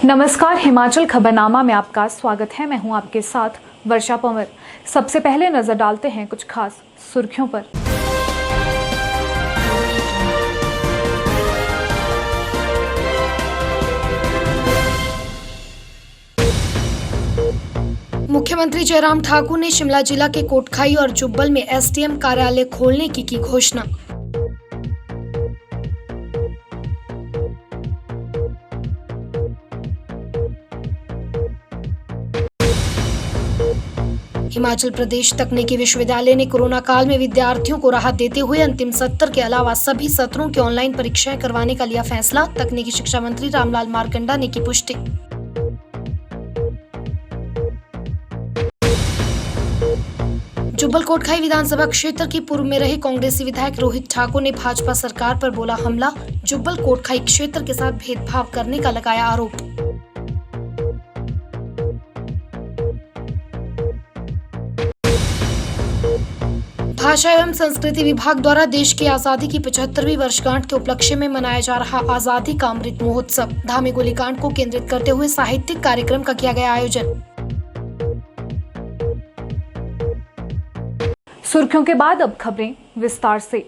नमस्कार, हिमाचल खबरनामा में आपका स्वागत है। मैं हूं आपके साथ वर्षा पंवर। सबसे पहले नजर डालते हैं कुछ खास सुर्खियों पर। मुख्यमंत्री जयराम ठाकुर ने शिमला जिला के कोटखाई और जुब्बल में एसडीएम कार्यालय खोलने की घोषणा। हिमाचल प्रदेश तकनीकी विश्वविद्यालय ने कोरोना काल में विद्यार्थियों को राहत देते हुए अंतिम सत्र के अलावा सभी सत्रों की ऑनलाइन परीक्षाएं करवाने का लिया फैसला। तकनीकी शिक्षा मंत्री रामलाल मारकंडा ने की पुष्टि। जुब्बल कोटखाई विधानसभा क्षेत्र के पूर्व में रहे कांग्रेसी विधायक रोहित ठाकुर ने भाजपा सरकार पर बोला हमला। जुब्बल कोटखाई क्षेत्र के साथ भेदभाव करने का लगाया आरोप। भाषा एवं संस्कृति विभाग द्वारा देश की आजादी की 75वीं वर्षगांठ के उपलक्ष्य में मनाया जा रहा आजादी का अमृत महोत्सव धामी गोलीकांड को केंद्रित करते हुए साहित्यिक कार्यक्रम का किया गया आयोजन। सुर्खियों के बाद अब खबरें विस्तार से।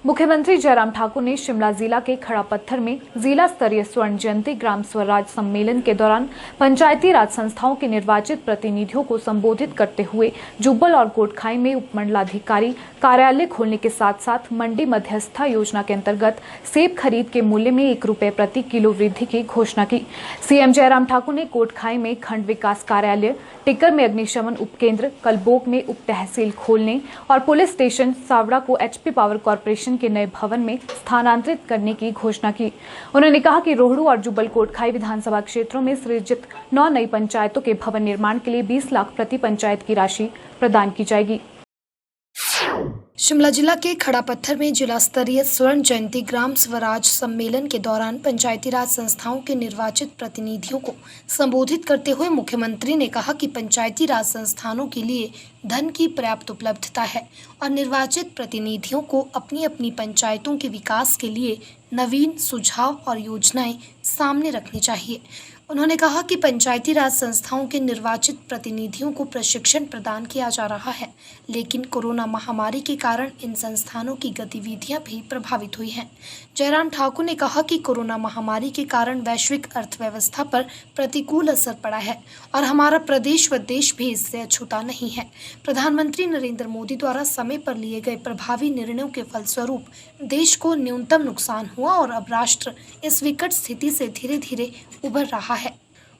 मुख्यमंत्री जयराम ठाकुर ने शिमला जिला के खड़ापत्थर में जिला स्तरीय स्वर्ण जयंती ग्राम स्वराज सम्मेलन के दौरान पंचायती राज संस्थाओं के निर्वाचित प्रतिनिधियों को संबोधित करते हुए जुब्बल और कोटखाई में उपमंडलाधिकारी कार्यालय खोलने के साथ साथ मंडी मध्यस्थता योजना के अंतर्गत सेब खरीद के मूल्य में ₹1 प्रति किलो वृद्धि की घोषणा की। सीएम जयराम ठाकुर ने कोटखाई में खंड विकास कार्यालय, टिक्कर में अग्निशमन उपकेंद्र, कलबोग में उप तहसील खोलने और पुलिस स्टेशन सावड़ा को एचपी पावर कॉर्पोरेशन के नए भवन में स्थानांतरित करने की घोषणा की। उन्होंने कहा कि रोहडू और जुब्बल कोटखाई विधानसभा क्षेत्रों में सृजित 9 नई पंचायतों के भवन निर्माण के लिए 20 लाख प्रति पंचायत की राशि प्रदान की जाएगी। शिमला जिला के खड़ापत्थर में जिला स्तरीय स्वर्ण जयंती ग्राम स्वराज सम्मेलन के दौरान पंचायती राज संस्थाओं के निर्वाचित प्रतिनिधियों को संबोधित करते हुए मुख्यमंत्री ने कहा कि पंचायती राज संस्थानों के लिए धन की पर्याप्त उपलब्धता है और निर्वाचित प्रतिनिधियों को अपनी अपनी पंचायतों के विकास के लिए नवीन सुझाव और योजनाएं सामने रखनी चाहिए। उन्होंने कहा कि पंचायती राज संस्थाओं के निर्वाचित प्रतिनिधियों को प्रशिक्षण प्रदान किया जा रहा है, लेकिन कोरोना महामारी के कारण इन संस्थानों की गतिविधियां भी प्रभावित हुई हैं। जयराम ठाकुर ने कहा कि कोरोना महामारी के कारण वैश्विक अर्थव्यवस्था पर प्रतिकूल असर पड़ा है और हमारा प्रदेश व देश भी इससे अछूता नहीं है। प्रधानमंत्री नरेंद्र मोदी द्वारा समय पर लिए गए प्रभावी निर्णयों के फलस्वरूप देश को न्यूनतम नुकसान हुआ और अब राष्ट्र इस विकट स्थिति से धीरे धीरे उभर रहा है।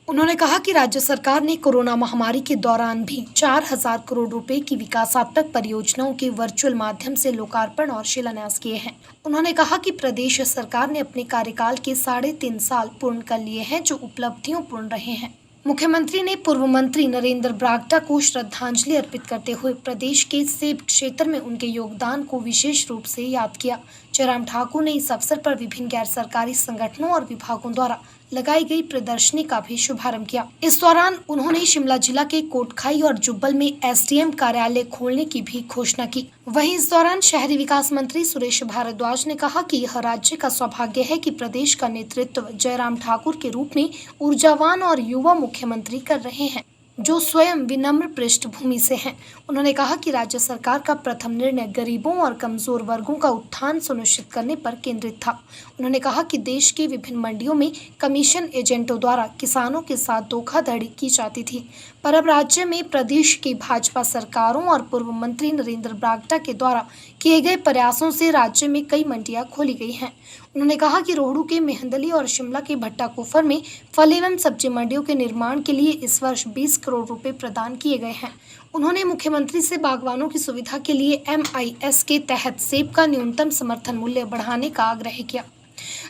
उन्होंने कहा कि राज्य सरकार ने कोरोना महामारी के दौरान भी 4000 करोड़ रुपए की विकासात्मक परियोजनाओं के वर्चुअल माध्यम से लोकार्पण और शिलान्यास किए हैं। उन्होंने कहा कि प्रदेश सरकार ने अपने कार्यकाल के 3.5 साल पूर्ण कर लिए हैं, जो उपलब्धियों पूर्ण रहे हैं। मुख्यमंत्री ने पूर्व मंत्री नरेंद्र बरागटा को श्रद्धांजलि अर्पित करते हुए प्रदेश के सेब क्षेत्र में उनके योगदान को विशेष रूप से याद किया। जयराम ठाकुर ने इस अवसर पर विभिन्न गैर सरकारी संगठनों और विभागों द्वारा लगाई गई प्रदर्शनी का भी शुभारंभ किया। इस दौरान उन्होंने शिमला जिला के कोटखाई और जुब्बल में एसडीएम कार्यालय खोलने की भी घोषणा की। वहीं इस दौरान शहरी विकास मंत्री सुरेश भारद्वाज ने कहा कि यह राज्य का सौभाग्य है कि प्रदेश का नेतृत्व जयराम ठाकुर के रूप में ऊर्जावान और युवा मुख्यमंत्री कर रहे हैं, जो स्वयं विनम्र पृष्ठभूमि से हैं। उन्होंने कहा कि राज्य सरकार का प्रथम निर्णय गरीबों और कमजोर वर्गों का उत्थान सुनिश्चित करने पर केंद्रित था। उन्होंने कहा कि देश के विभिन्न मंडियों में कमीशन एजेंटों द्वारा किसानों के साथ धोखाधड़ी की जाती थी, पर अब राज्य में प्रदेश की भाजपा सरकारों और पूर्व मंत्री नरेंद्र बरागटा के द्वारा किए गए प्रयासों से राज्य में कई मंडियां खोली गई हैं। उन्होंने कहा कि रोहडू के मेहंदली और शिमला के भट्टाकुफर में फल एवं सब्जी मंडियों के निर्माण के लिए इस वर्ष 20 करोड़ रुपए प्रदान किए गए हैं। उन्होंने मुख्यमंत्री से बागवानों की सुविधा के लिए MIS के तहत सेब का न्यूनतम समर्थन मूल्य बढ़ाने का आग्रह किया।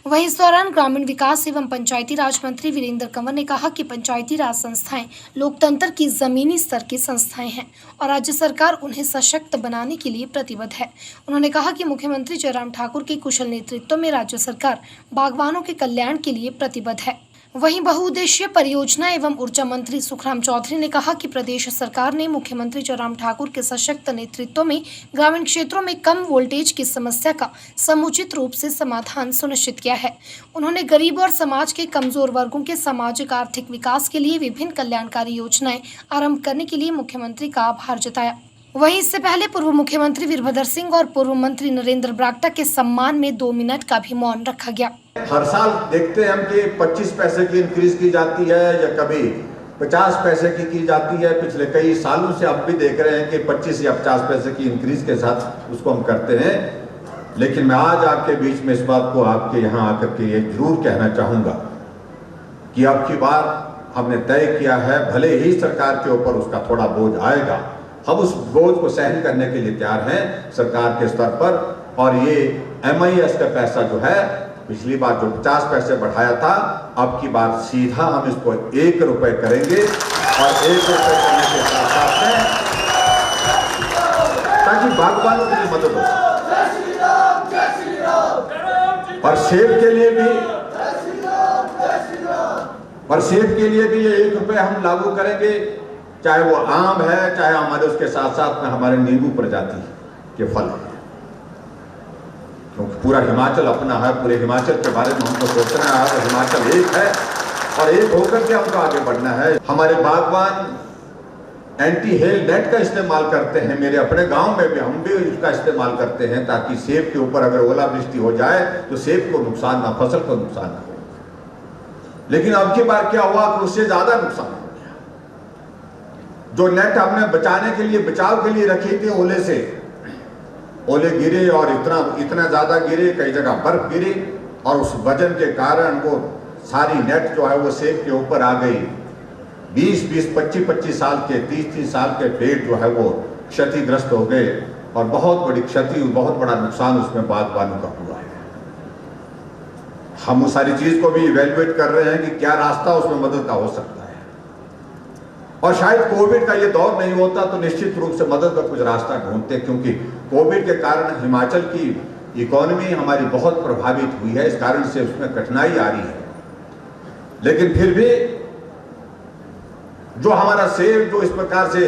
वहीं इस दौरान ग्रामीण विकास एवं पंचायती राज मंत्री वीरेंद्र कंवर ने कहा कि पंचायती राज संस्थाएं लोकतंत्र की जमीनी स्तर की संस्थाएं हैं और राज्य सरकार उन्हें सशक्त बनाने के लिए प्रतिबद्ध है। उन्होंने कहा कि मुख्यमंत्री जयराम ठाकुर के कुशल नेतृत्व में राज्य सरकार बागवानों के कल्याण के लिए प्रतिबद्ध है। वहीं बहुउद्देशीय परियोजना एवं ऊर्जा मंत्री सुखराम चौधरी ने कहा कि प्रदेश सरकार ने मुख्यमंत्री जयराम ठाकुर के सशक्त नेतृत्व में ग्रामीण क्षेत्रों में कम वोल्टेज की समस्या का समुचित रूप से समाधान सुनिश्चित किया है। उन्होंने गरीब और समाज के कमजोर वर्गों के सामाजिक आर्थिक विकास के लिए विभिन्न कल्याणकारी योजनाएं आरंभ करने के लिए मुख्यमंत्री का आभार जताया। वहीं इससे पहले पूर्व मुख्यमंत्री वीरभद्र सिंह और पूर्व मंत्री नरेंद्र बरागटा के सम्मान में 2 मिनट का भी मौन रखा गया। हर साल देखते हैं हम कि 25 पैसे की इंक्रीज की जाती है या कभी 50 पैसे की जाती है। पिछले कई सालों से अब भी देख रहे हैं कि 25 या 50 पैसे की इंक्रीज के साथ उसको हम करते हैं। लेकिन मैं आज आपके बीच में इस बात को आपके यहाँ आकर के ये जरूर कहना चाहूंगा कि अब की बार हमने तय किया है, भले ही सरकार के ऊपर उसका थोड़ा बोझ आएगा, हम उस बोझ को सहन करने के लिए तैयार हैं सरकार के स्तर पर। और ये MIS का पैसा जो है, पिछली बार जो 50 पैसे बढ़ाया था, अब की बार सीधा हम इसको 1 रुपए करेंगे। और 1 रुपए करने के साथ में ताकि बागवानों की मदद हो। और सेब के लिए भी ये 1 रुपए हम लागू करेंगे, चाहे वो आम है, चाहे हमारे उसके साथ साथ में हमारे नींबू प्रजाति के फल है। क्योंकि पूरा हिमाचल अपना है, पूरे हिमाचल के बारे में हमको सोचना है। तो हिमाचल एक है और एक होकर के हमको आगे बढ़ना है। हमारे बागवान एंटी हेल नेट का इस्तेमाल करते हैं। मेरे अपने गांव में भी हम भी उसका इस्तेमाल करते हैं ताकि सेब के ऊपर अगर ओलावृष्टि हो जाए तो सेब को नुकसान ना, फसल को नुकसान ना हो। लेकिन अब की बार क्या हुआ कि उससे ज्यादा नुकसान हो गया। जो नेट हमने बचाने के लिए, बचाव के लिए रखी थी ओले से, ओले गिरे और इतना ज्यादा गिरे, कई जगह बर्फ गिरी और उस वजन के कारण वो सारी नेट जो है वो सेब के ऊपर आ गई। 20-20, 25-25 साल के, 30-30 साल के पेड़ जो है वो क्षतिग्रस्त हो गए और बहुत बड़ी क्षति, बहुत बड़ा नुकसान उसमें बागवानों का हुआ है। हम उस सारी चीज को भी इवेल्युएट कर रहे हैं कि क्या रास्ता उसमें मदद का हो सकता है। और शायद कोविड का ये दौर नहीं होता तो निश्चित रूप से मदद का कुछ रास्ता ढूंढते, क्योंकि कोविड के कारण हिमाचल की इकोनॉमी हमारी बहुत प्रभावित हुई है। इस कारण से उसमें कठिनाई आ रही है। लेकिन फिर भी जो हमारा सेब जो इस प्रकार से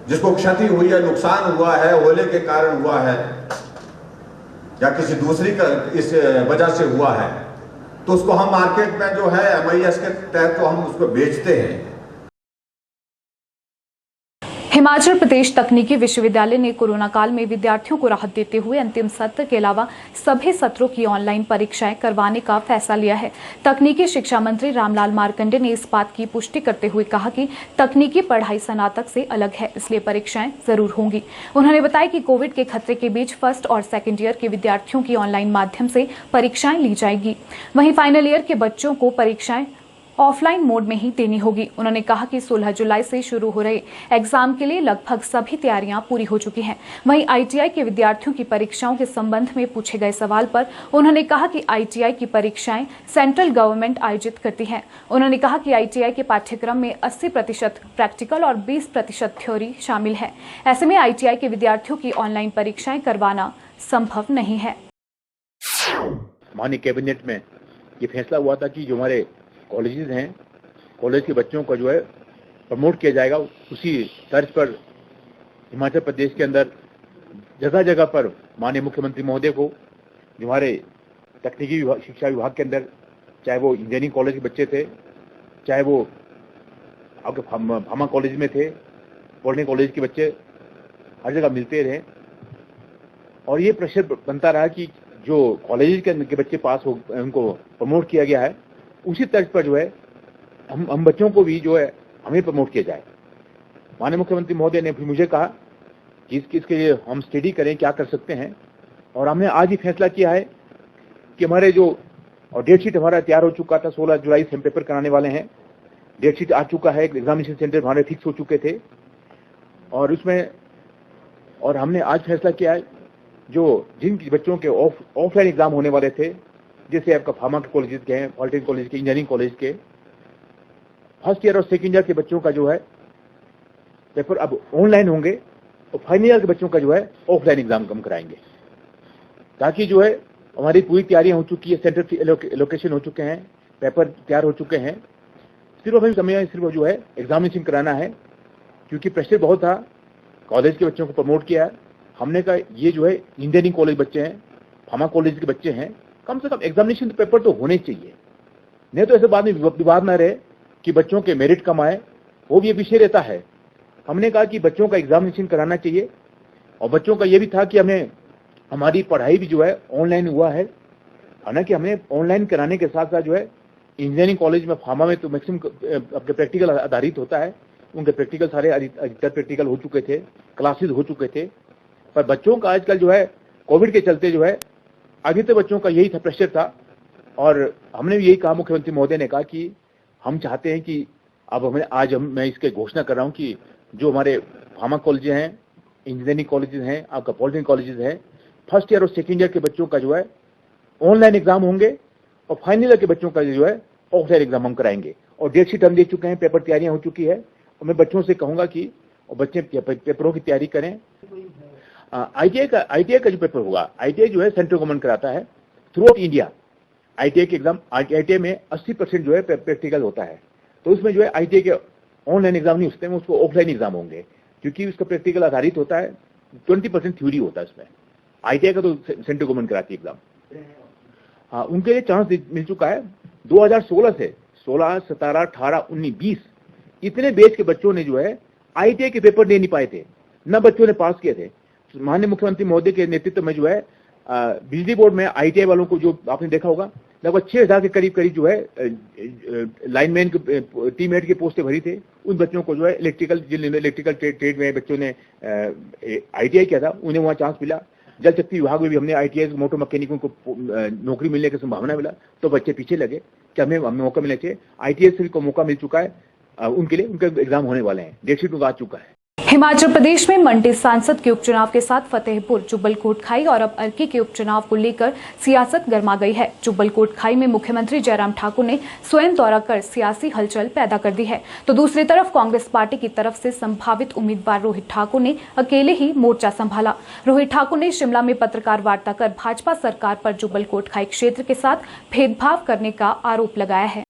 जिसको क्षति हुई है, नुकसान हुआ है, ओले के कारण हुआ है या किसी दूसरी का इस वजह से हुआ है, तो उसको हम मार्केट में जो है MIS के तहत तो हम उसको बेचते हैं। हिमाचल प्रदेश तकनीकी विश्वविद्यालय ने कोरोना काल में विद्यार्थियों को राहत देते हुए अंतिम सत्र के अलावा सभी सत्रों की ऑनलाइन परीक्षाएं करवाने का फैसला लिया है। तकनीकी शिक्षा मंत्री रामलाल मार्कंडे ने इस बात की पुष्टि करते हुए कहा कि तकनीकी पढ़ाई स्नातक से अलग है, इसलिए परीक्षाएं जरूर होंगी। उन्होंने बताया कि कोविड के खतरे के बीच फर्स्ट और सेकेंड ईयर के विद्यार्थियों की ऑनलाइन माध्यम से परीक्षाएं ली जाएगी। वहीं फाइनल ईयर के बच्चों को परीक्षाएं ऑफलाइन मोड में ही देनी होगी। उन्होंने कहा कि 16 जुलाई से शुरू हो रहे एग्जाम के लिए लगभग सभी तैयारियां पूरी हो चुकी हैं। वहीं ITI के विद्यार्थियों की परीक्षाओं के संबंध में पूछे गए सवाल पर उन्होंने कहा कि ITI की परीक्षाएं सेंट्रल गवर्नमेंट आयोजित करती है। उन्होंने कहा कि ITI के पाठ्यक्रम में 80% प्रैक्टिकल और 20% थ्योरी शामिल है। ऐसे में ITI के विद्यार्थियों की ऑनलाइन परीक्षाएं करवाना संभव नहीं है। माननीय कैबिनेट में ये फैसला हुआ था कि जो हमारे कॉलेजेस हैं, कॉलेज के बच्चों को जो है प्रमोट किया जाएगा। उसी तर्ज पर हिमाचल प्रदेश के अंदर जगह जगह पर माननीय मुख्यमंत्री महोदय को जो हमारे तकनीकी शिक्षा विभाग के अंदर, चाहे वो इंजीनियरिंग कॉलेज के बच्चे थे, चाहे वो आपके भामा कॉलेज में थे, पॉलिटेक्निक कॉलेज के बच्चे, हर जगह मिलते रहे। और ये प्रेशर बनता रहा कि जो कॉलेज के बच्चे पास हो, उनको प्रमोट किया गया है, उसी तर्ज पर जो है हम बच्चों को भी जो है हमें प्रमोट किया जाए। माननीय मुख्यमंत्री महोदय ने भी मुझे कहा कि इसके लिए हम स्टडी करें, क्या कर सकते हैं। और हमने आज ही फैसला किया है कि हमारे जो डेट शीट हमारा तैयार हो चुका था, 16 जुलाई से हम पेपर कराने वाले हैं। डेट शीट आ चुका है, एग्जामिनेशन सेंटर हमारे फिक्स हो चुके थे और उसमें और हमने आज फैसला किया है जो जिन बच्चों के ऑफलाइन एग्जाम होने वाले थे, जैसे आपका फार्मा के कॉलेज के हैं, पॉलिटेक्निक कॉलेज के, इंजीनियरिंग कॉलेज के, फर्स्ट ईयर और सेकेंड ईयर के बच्चों का जो है पेपर अब ऑनलाइन होंगे और फाइनल ईयर के बच्चों का जो है ऑफलाइन एग्जाम कम कराएंगे, ताकि जो है हमारी पूरी तैयारियां हो चुकी है, सेंटर एलोकेशन हो चुके हैं, पेपर तैयार हो चुके हैं। सिर्फ अभी समय सिर्फ जो है एग्जामिनेशन कराना है, क्योंकि प्रेशर बहुत था। कॉलेज के बच्चों को प्रमोट किया। हमने कहा ये जो है इंजीनियरिंग कॉलेज बच्चे हैं, फार्मा कॉलेज के बच्चे हैं, कम से कम एग्जामिनेशन पेपर तो होने चाहिए, नहीं तो ऐसे बाद में विवाद ना रहे कि बच्चों के मेरिट कम आए, वो भी एक विषय रहता है। हमने कहा कि बच्चों का एग्जामिनेशन कराना चाहिए। और बच्चों का ये भी था कि हमें हमारी पढ़ाई भी जो है ऑनलाइन हुआ है। हालांकि हमने ऑनलाइन कराने के साथ साथ जो है इंजीनियरिंग कॉलेज में, फार्मा में तो मैक्सिमम आपके प्रैक्टिकल आधारित होता है। उनके प्रैक्टिकल सारे अधिकतर प्रैक्टिकल हो चुके थे, क्लासेस हो चुके थे। पर बच्चों का आजकल जो है कोविड के चलते जो है अभी तो बच्चों का यही था, प्रेशर था। और हमने भी यही कहा, मुख्यमंत्री महोदय ने कहा कि हम चाहते हैं कि अब मैं इसके घोषणा कर रहा हूं कि जो हमारे फार्मा कॉलेज हैं, इंजीनियरिंग कॉलेजेस हैं, आपका पॉलिटेक्निक कॉलेजेस हैं, फर्स्ट ईयर और सेकेंड ईयर के बच्चों का जो है ऑनलाइन एग्जाम होंगे और फाइनल ईयर के बच्चों का जो है ऑफलाइन एग्जाम हम कराएंगे। और डेट शीट हम दे चुके हैं, पेपर तैयारियां हो चुकी है। और मैं बच्चों से कहूंगा कि बच्चे पेपरों की तैयारी करें। ITI का जो पेपर होगा, ITI जो है सेंट्रल गवर्नमेंट कराता है थ्रू आउट इंडिया। ITI के एग्जाम, ITI में 80% जो है प्रैक्टिकल होता है, तो उसमें जो है ITI के ऑनलाइन एग्जाम नहीं होते हैं, उसको ऑफलाइन एग्जाम होंगे, क्योंकि उसका प्रैक्टिकल आधारित होता है। 20% थ्योरी होता है इसमें। ITI का तो सेंट्रल गवर्नमेंट कराती है एग्जाम। हाँ, उनके लिए चांस मिल चुका है 2016 से 16, 17, 18, 19, 20 इतने बेच के बच्चों ने जो है ITI के पेपर दे नहीं पाए थे, न बच्चों ने पास किए थे। माननीय मुख्यमंत्री महोदय के नेतृत्व में जो है बिजली बोर्ड में ITI वालों को, जो आपने देखा होगा, लगभग 6000 के करीब जो है लाइनमैन के, टीम एड की पोस्टें भरी थे। उन बच्चों को जो है इलेक्ट्रिकल ट्रेड में बच्चों ने ITI किया था, उन्हें वहाँ चांस मिला। जल शक्ति विभाग में भी हमने ITI मोटर मैकेनिकों को नौकरी मिलने की संभावना मिला, तो बच्चे पीछे लगे कि हमें मौका मिलना चाहिए। ITI को मौका मिल चुका है, उनके लिए उनके एग्जाम होने वाले हैं, डेट शीट आ चुका है। हिमाचल प्रदेश में मंडी सांसद के उपचुनाव के साथ फतेहपुर, जुब्बल कोटखाई और अब अर्की के उपचुनाव को लेकर सियासत गर्मा गई है। जुब्बल कोटखाई में मुख्यमंत्री जयराम ठाकुर ने स्वयं दौरा कर सियासी हलचल पैदा कर दी है, तो दूसरी तरफ कांग्रेस पार्टी की तरफ से संभावित उम्मीदवार रोहित ठाकुर ने अकेले ही मोर्चा संभाला। रोहित ठाकुर ने शिमला में पत्रकार वार्ता कर भाजपा सरकार पर जुब्बल कोटखाई क्षेत्र के साथ भेदभाव करने का आरोप लगाया है।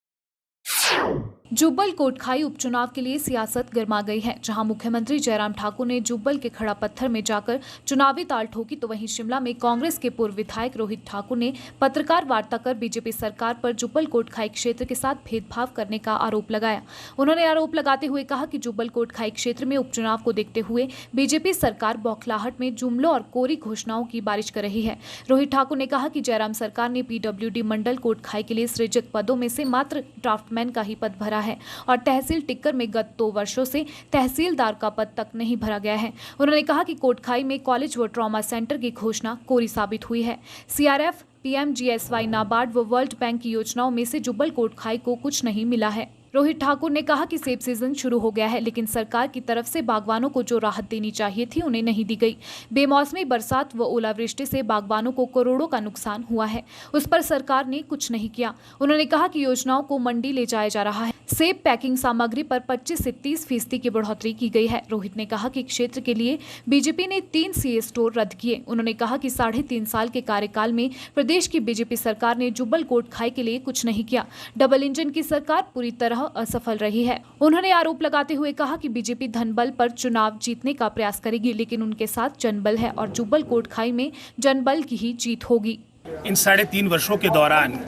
जुब्बल कोटखाई उपचुनाव के लिए सियासत गर्मा गई है, जहां मुख्यमंत्री जयराम ठाकुर ने जुब्बल के खड़ा पत्थर में जाकर चुनावी ताल ठोकी, तो वहीं शिमला में कांग्रेस के पूर्व विधायक रोहित ठाकुर ने पत्रकार वार्ता कर बीजेपी सरकार पर जुब्बल कोटखाई क्षेत्र के साथ भेदभाव करने का आरोप लगाया। उन्होंने आरोप लगाते हुए कहा कि जुब्बल कोटखाई क्षेत्र में उपचुनाव को देखते हुए बीजेपी सरकार बौखलाहट में जुमलों और कोरी घोषणाओं की बारिश कर रही है। रोहित ठाकुर ने कहा कि जयराम सरकार ने PWD मंडल कोटखाई के लिए सृजित पदों में से मात्र ड्राफ्टमैन का ही पद भरा है और तहसील टिक्कर में गत 2 वर्षों से तहसीलदार का पद तक नहीं भरा गया है। उन्होंने कहा कि कोटखाई में कॉलेज व ट्रॉमा सेंटर की घोषणा कोरी साबित हुई है। CRF, PMGSY, नाबार्ड व वर्ल्ड बैंक की योजनाओं में से जुब्बल कोटखाई को कुछ नहीं मिला है। रोहित ठाकुर ने कहा कि सेब सीजन शुरू हो गया है, लेकिन सरकार की तरफ से बागवानों को जो राहत देनी चाहिए थी उन्हें नहीं दी गई। बेमौसमी बरसात व ओलावृष्टि से बागवानों को करोड़ों का नुकसान हुआ है, उस पर सरकार ने कुछ नहीं किया। उन्होंने कहा कि योजनाओं को मंडी ले जाया जा रहा है। सेब पैकिंग सामग्री पर 25 से 30% की बढ़ोतरी की गई है। रोहित ने कहा कि क्षेत्र के लिए बीजेपी ने 3 CA स्टोर रद्द किए। उन्होंने कहा कि 3.5 साल के कार्यकाल में प्रदेश की बीजेपी सरकार ने जुब्बल कोटखाई के लिए कुछ नहीं किया। डबल इंजन की सरकार पूरी तरह असफल रही है। उन्होंने आरोप लगाते हुए कहा कि बीजेपी धनबल पर चुनाव जीतने का प्रयास करेगी, लेकिन उनके साथ जनबल है और जुब्बल कोटखाई में जनबल की ही जीत होगी। इन 3.5 वर्षों के दौरान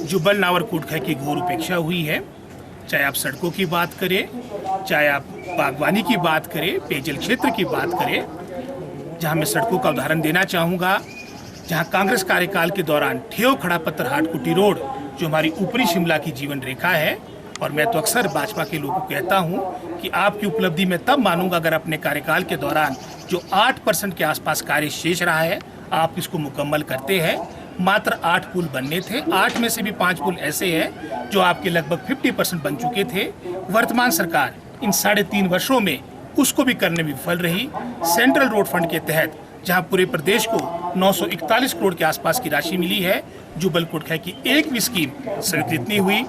जुब्बल नावर कोटखाई की घोर उपेक्षा हुई है। चाहे आप सड़कों की बात करें, चाहे आप बागवानी की बात करें, पेयजल क्षेत्र की बात करें। जहां मैं सड़कों का उदाहरण देना चाहूँगा, जहां कांग्रेस कार्यकाल के दौरान ठेव खड़ा पत्थर हाट कुटी रोड, जो हमारी ऊपरी शिमला की जीवन रेखा है, और मैं तो अक्सर भाजपा के लोगों को कहता हूं कि आपकी उपलब्धि मैं तब मानूंगा अगर अपने कार्यकाल के दौरान जो 8% के आसपास कार्य शेष रहा है आप इसको मुकम्मल करते हैं। मात्र 8 पुल बनने थे, 8 में से भी 5 पुल ऐसे हैं जो आपके लगभग 50% बन चुके थे। वर्तमान सरकार इन 3.5 वर्षों में उसको भी करने में विफल रही। सेंट्रल रोड फंड के तहत जहां पूरे प्रदेश को 941 करोड़ के आसपास की राशि मिली है, जुब्बल कोटखाई की एक भी स्कीम स्वीकृत नहीं हुई।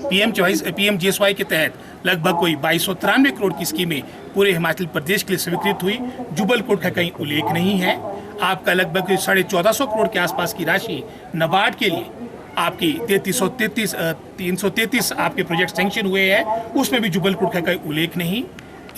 PMGSY के तहत लगभग कोई 2293 करोड़ की स्कीमें पूरे हिमाचल प्रदेश के लिए स्वीकृत हुई। जुब्बल कोटखाई का कहीं उल्लेख नहीं है। आपका लगभग 1450 करोड़ के आसपास की राशि नाबार्ड के लिए आपकी 333 आपके प्रोजेक्ट सैंक्शन हुए हैं, उसमें भी जुब्बल कुटखा का उल्लेख नहीं।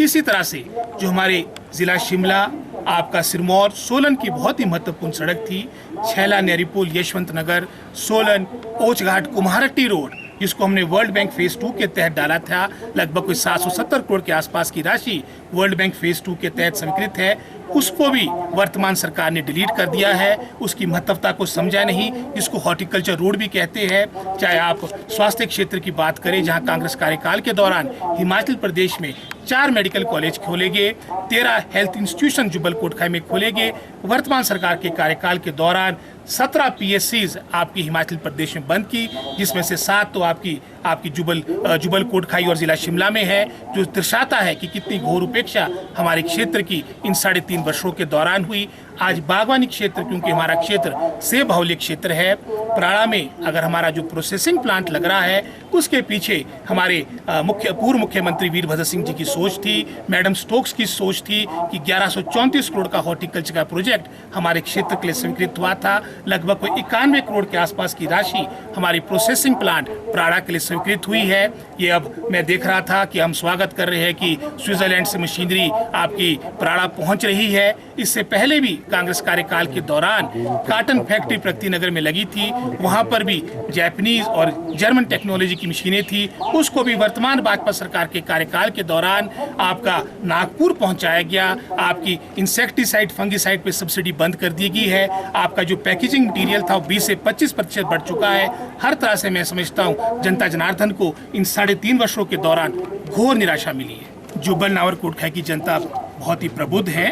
इसी तरह से जो हमारे जिला शिमला, आपका सिरमौर, सोलन की बहुत ही महत्वपूर्ण सड़क थी, छैला, नेरीपुल, यशवंत नगर, सोलन, ओचघाट, कुम्हारट्टी रोड, जिसको हमने वर्ल्ड बैंक फेज 2 के तहत डाला था, लगभग कोई 770 करोड़ के आसपास की राशि वर्ल्ड बैंक फेज 2 के तहत स्वीकृत है, उसको भी वर्तमान सरकार ने डिलीट कर दिया है। उसकी महत्वता को समझा नहीं, जिसको हॉर्टिकल्चर रोड भी कहते हैं। चाहे आप स्वास्थ्य क्षेत्र की बात करें, जहां कांग्रेस कार्यकाल के दौरान हिमाचल प्रदेश में 4 मेडिकल कॉलेज खोले गए, 13 हेल्थ इंस्टीट्यूशन जुब्बल कोटखाई में खोले गए। वर्तमान सरकार के कार्यकाल के दौरान 17 PSCs आपकी हिमाचल प्रदेश में बंद की, जिसमें से 7 तो आपकी जुब्बल कोटखाई और जिला शिमला में है, जो दर्शाता है कि कितनी घोर उपेक्षा हमारे क्षेत्र की इन 3.5 वर्षों के दौरान हुई। आज बागवानी क्षेत्र, क्योंकि हमारा क्षेत्र सेब बाहुल्य क्षेत्र है, प्राड़ा में अगर हमारा जो प्रोसेसिंग प्लांट लग रहा है, उसके पीछे हमारे पूर्व मुख्यमंत्री वीरभद्र सिंह जी की सोच थी, मैडम स्टोक्स की सोच थी कि 1134 करोड़ का हॉर्टिकल्चर का प्रोजेक्ट हमारे क्षेत्र के लिए स्वीकृत हुआ था। लगभग कोई 91 करोड़ के आसपास की राशि हमारी प्रोसेसिंग प्लांट प्राड़ा के लिए स्वीकृत हुई है। ये अब मैं देख रहा था कि हम स्वागत कर रहे हैं कि स्विट्जरलैंड से मशीनरी आपकी प्राड़ा पहुंच रही है। इससे पहले भी कांग्रेस कार्यकाल के दौरान कॉटन फैक्ट्री प्रगति नगर में लगी थी, वहां पर भी जापानीज और जर्मन टेक्नोलॉजी की मशीनें थी, उसको भी वर्तमान भाजपा सरकार के कार्यकाल के दौरान आपका नागपुर पहुंचाया गया। आपकी इंसेक्टिसाइड, फंगिसाइड पे सब्सिडी बंद कर दी गई है। आपका जो पैकेजिंग मटीरियल था वो 20 से 25% बढ़ चुका है। हर तरह से मैं समझता हूँ जनता जनार्दन को इन 3.5 वर्षों के दौरान घोर निराशा मिली है। जुब्बल नावर कोटखाई की जनता बहुत ही प्रबुद्ध है,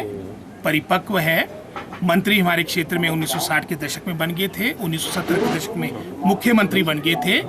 परिपक्व है। मंत्री हमारे क्षेत्र में 1960 के दशक में बन गए थे, 1970 के दशक में मुख्यमंत्री बन गए थे,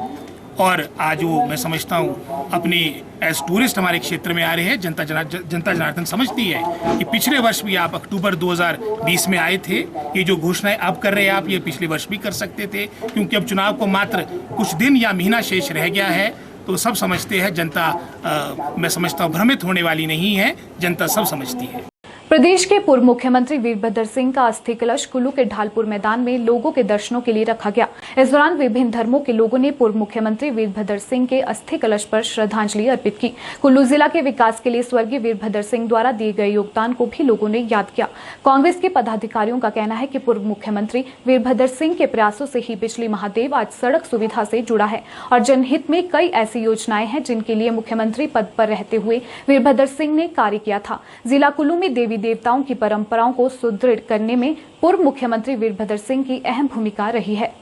और आज वो मैं समझता हूँ अपनी एज टूरिस्ट हमारे क्षेत्र में आ रहे हैं। जनता जनार्दन समझती है कि पिछले वर्ष भी आप अक्टूबर 2020 में आए थे। ये जो घोषणाएं अब कर रहे हैं आप, ये पिछले वर्ष भी कर सकते थे, क्योंकि अब चुनाव को मात्र कुछ दिन या महीना शेष रह गया है। तो सब समझते हैं, जनता मैं समझता हूँ भ्रमित होने वाली नहीं है, जनता सब समझती है। प्रदेश के पूर्व मुख्यमंत्री वीरभद्र सिंह का अस्थि कलश कुल्लू के ढालपुर मैदान में लोगों के दर्शनों के लिए रखा गया। इस दौरान विभिन्न धर्मों के लोगों ने पूर्व मुख्यमंत्री वीरभद्र सिंह के अस्थि कलश पर श्रद्धांजलि अर्पित की। कुल्लू जिला के विकास के लिए स्वर्गीय वीरभद्र सिंह द्वारा दिए गए योगदान को भी लोगों ने याद किया। कांग्रेस के पदाधिकारियों का कहना है कि पूर्व मुख्यमंत्री वीरभद्र सिंह के प्रयासों से ही बिजली महादेव आज सड़क सुविधा से जुड़ा है, और जनहित में कई ऐसी योजनाएं हैं जिनके लिए मुख्यमंत्री पद पर रहते हुए वीरभद्र सिंह ने कार्य किया था। जिला कुल्लू में देवी देवताओं की परंपराओं को सुदृढ़ करने में पूर्व मुख्यमंत्री वीरभद्र सिंह की अहम भूमिका रही है।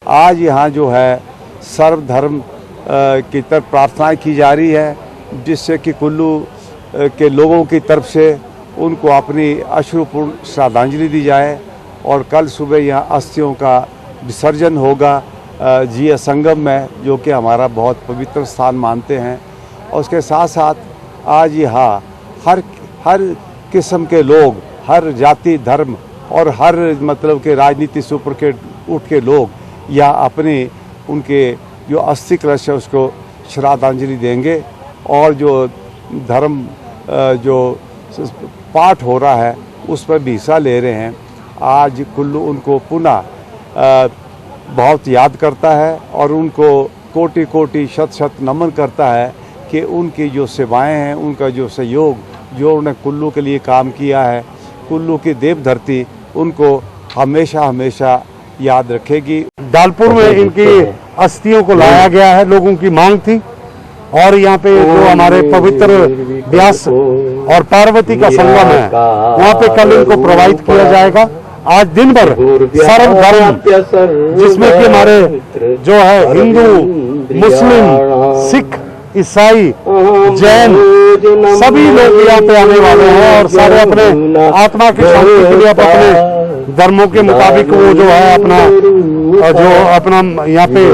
आज यहाँ जो है सर्वधर्म की तरफ प्रार्थना की जा रही है, जिससे कि कुल्लू के लोगों की तरफ से उनको अपनी अश्रुपूर्ण श्रद्धांजलि दी जाए। और कल सुबह यहाँ अस्थियों का विसर्जन होगा जीय संगम में, जो कि हमारा बहुत पवित्र स्थान मानते हैं। और उसके साथ साथ आज यहाँ हर किस्म के लोग, हर जाति धर्म और हर मतलब के राजनीति से ऊपर के उठ के लोग या अपने उनके जो अस्थि कलश है उसको श्रद्धांजलि देंगे। और जो धर्म जो पाठ हो रहा है उस पर भी हिस्सा ले रहे हैं। आज कुल्लू उनको पुनः बहुत याद करता है और उनको कोटि कोटि शत शत नमन करता है कि उनकी जो सेवाएं हैं, उनका जो सहयोग जो उन्होंने कुल्लू के लिए काम किया है, कुल्लू की देव धरती उनको हमेशा हमेशा याद रखेगी। ढालपुर में इनकी अस्थियों को लाया गया है, लोगों की मांग थी। और यहाँ पे जो हमारे पवित्र व्यास और पार्वती का संगम है, वहाँ पे कल इनको प्रवाहित किया जाएगा। आज दिन भर सर्वधर्म, जिसमें कि हमारे जो है हिंदू, मुस्लिम, सिख, ईसाई, जैन सभी लोग यहाँ पे आने वाले हैं और सारे अपने आत्मा की शांति के लिए अपने धर्मों के मुताबिक वो जो है अपना यहाँ पे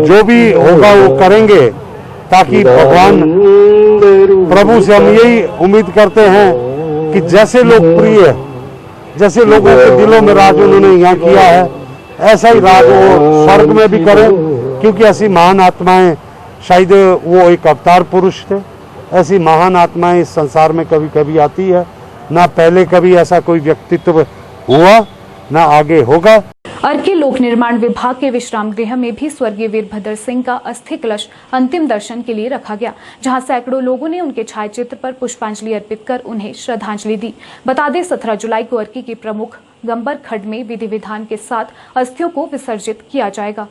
जो भी होगा वो करेंगे, ताकि भगवान प्रभु से हम यही उम्मीद करते हैं कि जैसे लोकप्रिय, जैसे लोगों के दिलों में राज उन्होंने यहाँ किया है, ऐसा ही राज वो स्वर्ग में भी करें। क्योंकि ऐसी महान आत्माएं, शायद वो एक अवतार पुरुष थे, ऐसी महान आत्माएं इस संसार में कभी कभी आती है। ना पहले कभी ऐसा कोई व्यक्तित्व हुआ, ना आगे होगा। अर्की लोक निर्माण विभाग के विश्राम गृह में भी स्वर्गीय वीरभद्र सिंह का अस्थि कलश अंतिम दर्शन के लिए रखा गया, जहां सैकड़ों लोगों ने उनके छायाचित्र पर पुष्पांजलि अर्पित कर उन्हें श्रद्धांजलि दी। बता दें 17 जुलाई को अर्की के प्रमुख गंबर खड्ड में विधि विधान के साथ अस्थियों को विसर्जित किया जाएगा।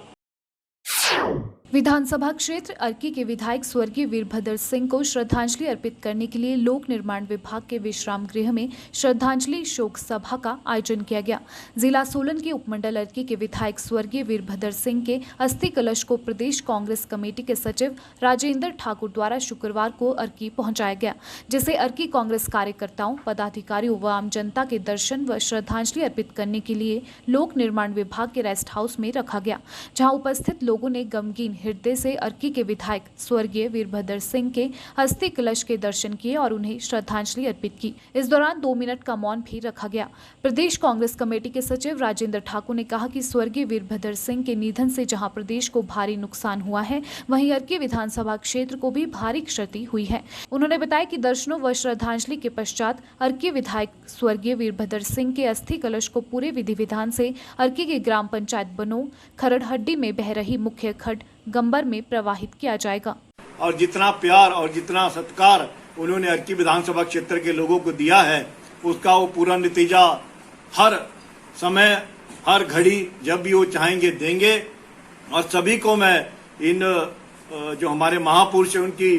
विधानसभा क्षेत्र अर्की के विधायक स्वर्गीय वीरभद्र सिंह को श्रद्धांजलि अर्पित करने के लिए लोक निर्माण विभाग के विश्राम गृह में श्रद्धांजलि शोक सभा का आयोजन किया गया। जिला सोलन के उपमंडल अर्की के विधायक स्वर्गीय वीरभद्र सिंह के अस्थि कलश को प्रदेश कांग्रेस कमेटी के सचिव राजेंद्र ठाकुर द्वारा शुक्रवार को अर्की पहुंचाया गया, जिसे अर्की कांग्रेस कार्यकर्ताओं, पदाधिकारियों व आम जनता के दर्शन व श्रद्धांजलि अर्पित करने के लिए लोक निर्माण विभाग के रेस्ट हाउस में रखा गया, जहाँ उपस्थित लोगों ने गमगीन हृदय से अर्की के विधायक स्वर्गीय वीरभद्र सिंह के अस्थि कलश के दर्शन किए और उन्हें श्रद्धांजलि अर्पित की। इस दौरान 2 मिनट का मौन भी रखा गया। प्रदेश कांग्रेस कमेटी के सचिव राजेंद्र ठाकुर ने कहा कि स्वर्गीय वीरभद्र सिंह के निधन से जहां प्रदेश को भारी नुकसान हुआ है, वहीं अर्की विधानसभा क्षेत्र को भी भारी क्षति हुई है। उन्होंने बताया कि दर्शनों व श्रद्धांजलि के पश्चात अर्की विधायक स्वर्गीय वीरभद्र सिंह के अस्थि कलश को पूरे विधि विधान से अर्की के ग्राम पंचायत बनों खरड़हड्डी में बह रही मुख्य खड्ड गंबर में प्रवाहित किया जाएगा। और जितना प्यार और जितना सत्कार उन्होंने अर्की विधानसभा क्षेत्र के लोगों को दिया है, उसका वो पूरा नतीजा हर समय हर घड़ी जब भी वो चाहेंगे देंगे। और सभी को मैं इन जो हमारे महापुरुष है उनकी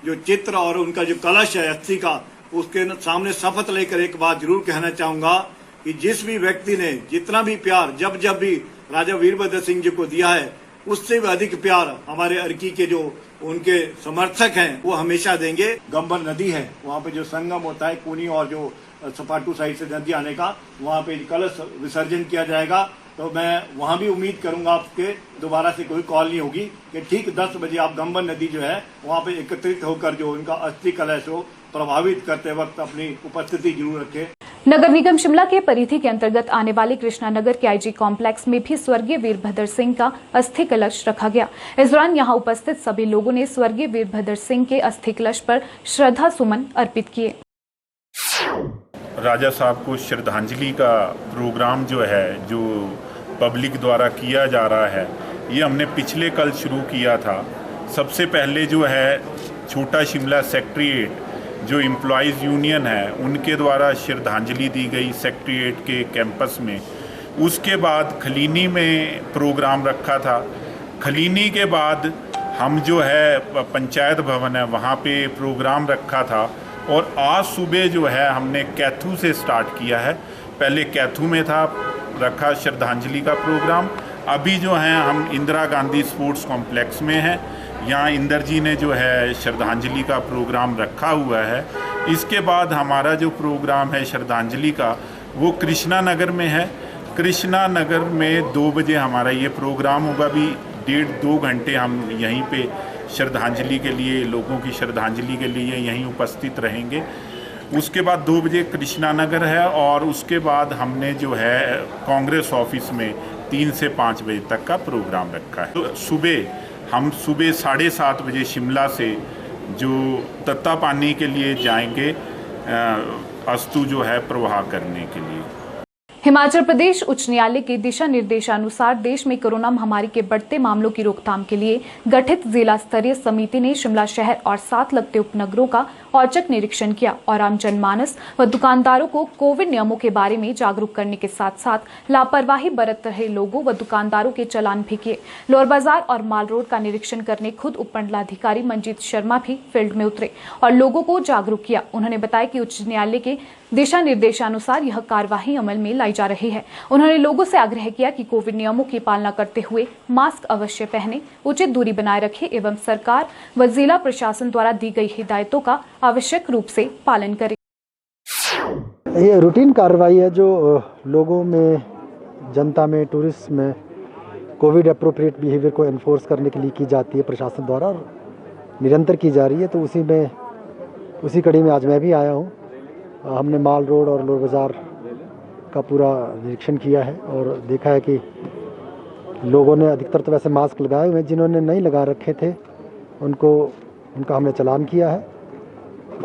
जो चित्र और उनका जो कलश है अस्थि का, उसके सामने शपथ लेकर एक बात जरूर कहना चाहूंगा कि जिस भी व्यक्ति ने जितना भी प्यार जब जब भी राजा वीरभद्र सिंह जी को दिया है, उससे भी अधिक प्यार हमारे अर्की के जो उनके समर्थक हैं वो हमेशा देंगे। गंबर नदी है, वहाँ पे जो संगम होता है कूनी और जो सपाटू साइड से नदी आने का, वहाँ पे कलश विसर्जन किया जाएगा। तो मैं वहाँ भी उम्मीद करूंगा आपके दोबारा से कोई कॉल नहीं होगी कि ठीक 10 बजे आप गंबर नदी जो है वहाँ पे एकत्रित होकर जो उनका अस्थि कलश हो प्रभावित करते वक्त अपनी उपस्थिति जरूर रखें। नगर निगम शिमला के परिधि के अंतर्गत आने वाले कृष्णा नगर के आईजी कॉम्प्लेक्स में भी स्वर्गीय वीरभद्र सिंह का अस्थि कलश रखा गया। इस दौरान यहां उपस्थित सभी लोगों ने स्वर्गीय वीरभद्र सिंह के अस्थि कलश पर श्रद्धा सुमन अर्पित किए। राजा साहब को श्रद्धांजलि का प्रोग्राम जो है, जो पब्लिक द्वारा किया जा रहा है, ये हमने पिछले कल शुरू किया था। सबसे पहले जो है छोटा शिमला सेक्रेटेरिएट जो एम्प्लॉयज़ यूनियन है उनके द्वारा श्रद्धांजलि दी गई सेक्रेटेरिएट के कैंपस में। उसके बाद खलीनी में प्रोग्राम रखा था। खलीनी के बाद हम जो है पंचायत भवन है वहाँ पे प्रोग्राम रखा था। और आज सुबह जो है हमने कैथू से स्टार्ट किया है। पहले कैथू में था रखा श्रद्धांजलि का प्रोग्राम। अभी जो है हम इंदिरा गांधी स्पोर्ट्स कॉम्प्लेक्स में हैं, यहाँ इंदर जी ने जो है श्रद्धांजलि का प्रोग्राम रखा हुआ है। इसके बाद हमारा जो प्रोग्राम है श्रद्धांजलि का वो कृष्णा नगर में है। कृष्णा नगर में 2 बजे हमारा ये प्रोग्राम होगा। भी 1.5-2 घंटे हम यहीं पे श्रद्धांजलि के लिए, लोगों की श्रद्धांजलि के लिए यहीं उपस्थित रहेंगे। उसके बाद 2 बजे कृष्णा नगर है और उसके बाद हमने जो है कांग्रेस ऑफिस में 3 से 5 बजे तक का प्रोग्राम रखा है। तो हम सुबह 7:30 बजे शिमला से जो तत्तापानी के लिए जाएंगे अस्तु जो है प्रवाह करने के लिए। हिमाचल प्रदेश उच्च न्यायालय के दिशा निर्देशानुसार देश में कोरोना महामारी के बढ़ते मामलों की रोकथाम के लिए गठित जिला स्तरीय समिति ने शिमला शहर और साथ लगते उपनगरों का औचक निरीक्षण किया और आम जनमानस व दुकानदारों को कोविड नियमों के बारे में जागरूक करने के साथ साथ लापरवाही बरत रहे लोगों व दुकानदारों के चालान भी किए। लोअर बाजार और माल रोड का निरीक्षण करने खुद उपमंडलाधिकारी मंजीत शर्मा भी फील्ड में उतरे और लोगों को जागरूक किया। उन्होंने बताया कि उच्च न्यायालय के दिशा निर्देशानुसार यह कार्यवाही अमल में लाई जा रही है। उन्होंने लोगों से आग्रह किया कि कोविड नियमों की पालना करते हुए मास्क अवश्य पहने, उचित दूरी बनाए रखें एवं सरकार व जिला प्रशासन द्वारा दी गई हिदायतों का आवश्यक रूप से पालन करें। ये रूटीन कार्रवाई है जो लोगों में, जनता में, टूरिस्ट में कोविड अप्रोप्रिएट बिहेवियर को एनफोर्स करने के लिए की जाती है प्रशासन द्वारा और निरंतर की जा रही है। तो उसी कड़ी में आज मैं भी आया हूँ। हमने माल रोड और लोअर बाज़ार का पूरा निरीक्षण किया है और देखा है कि लोगों ने अधिकतर तो वैसे मास्क लगाए हुए हैं। जिन्होंने नहीं लगा रखे थे उनका हमने चालान किया है।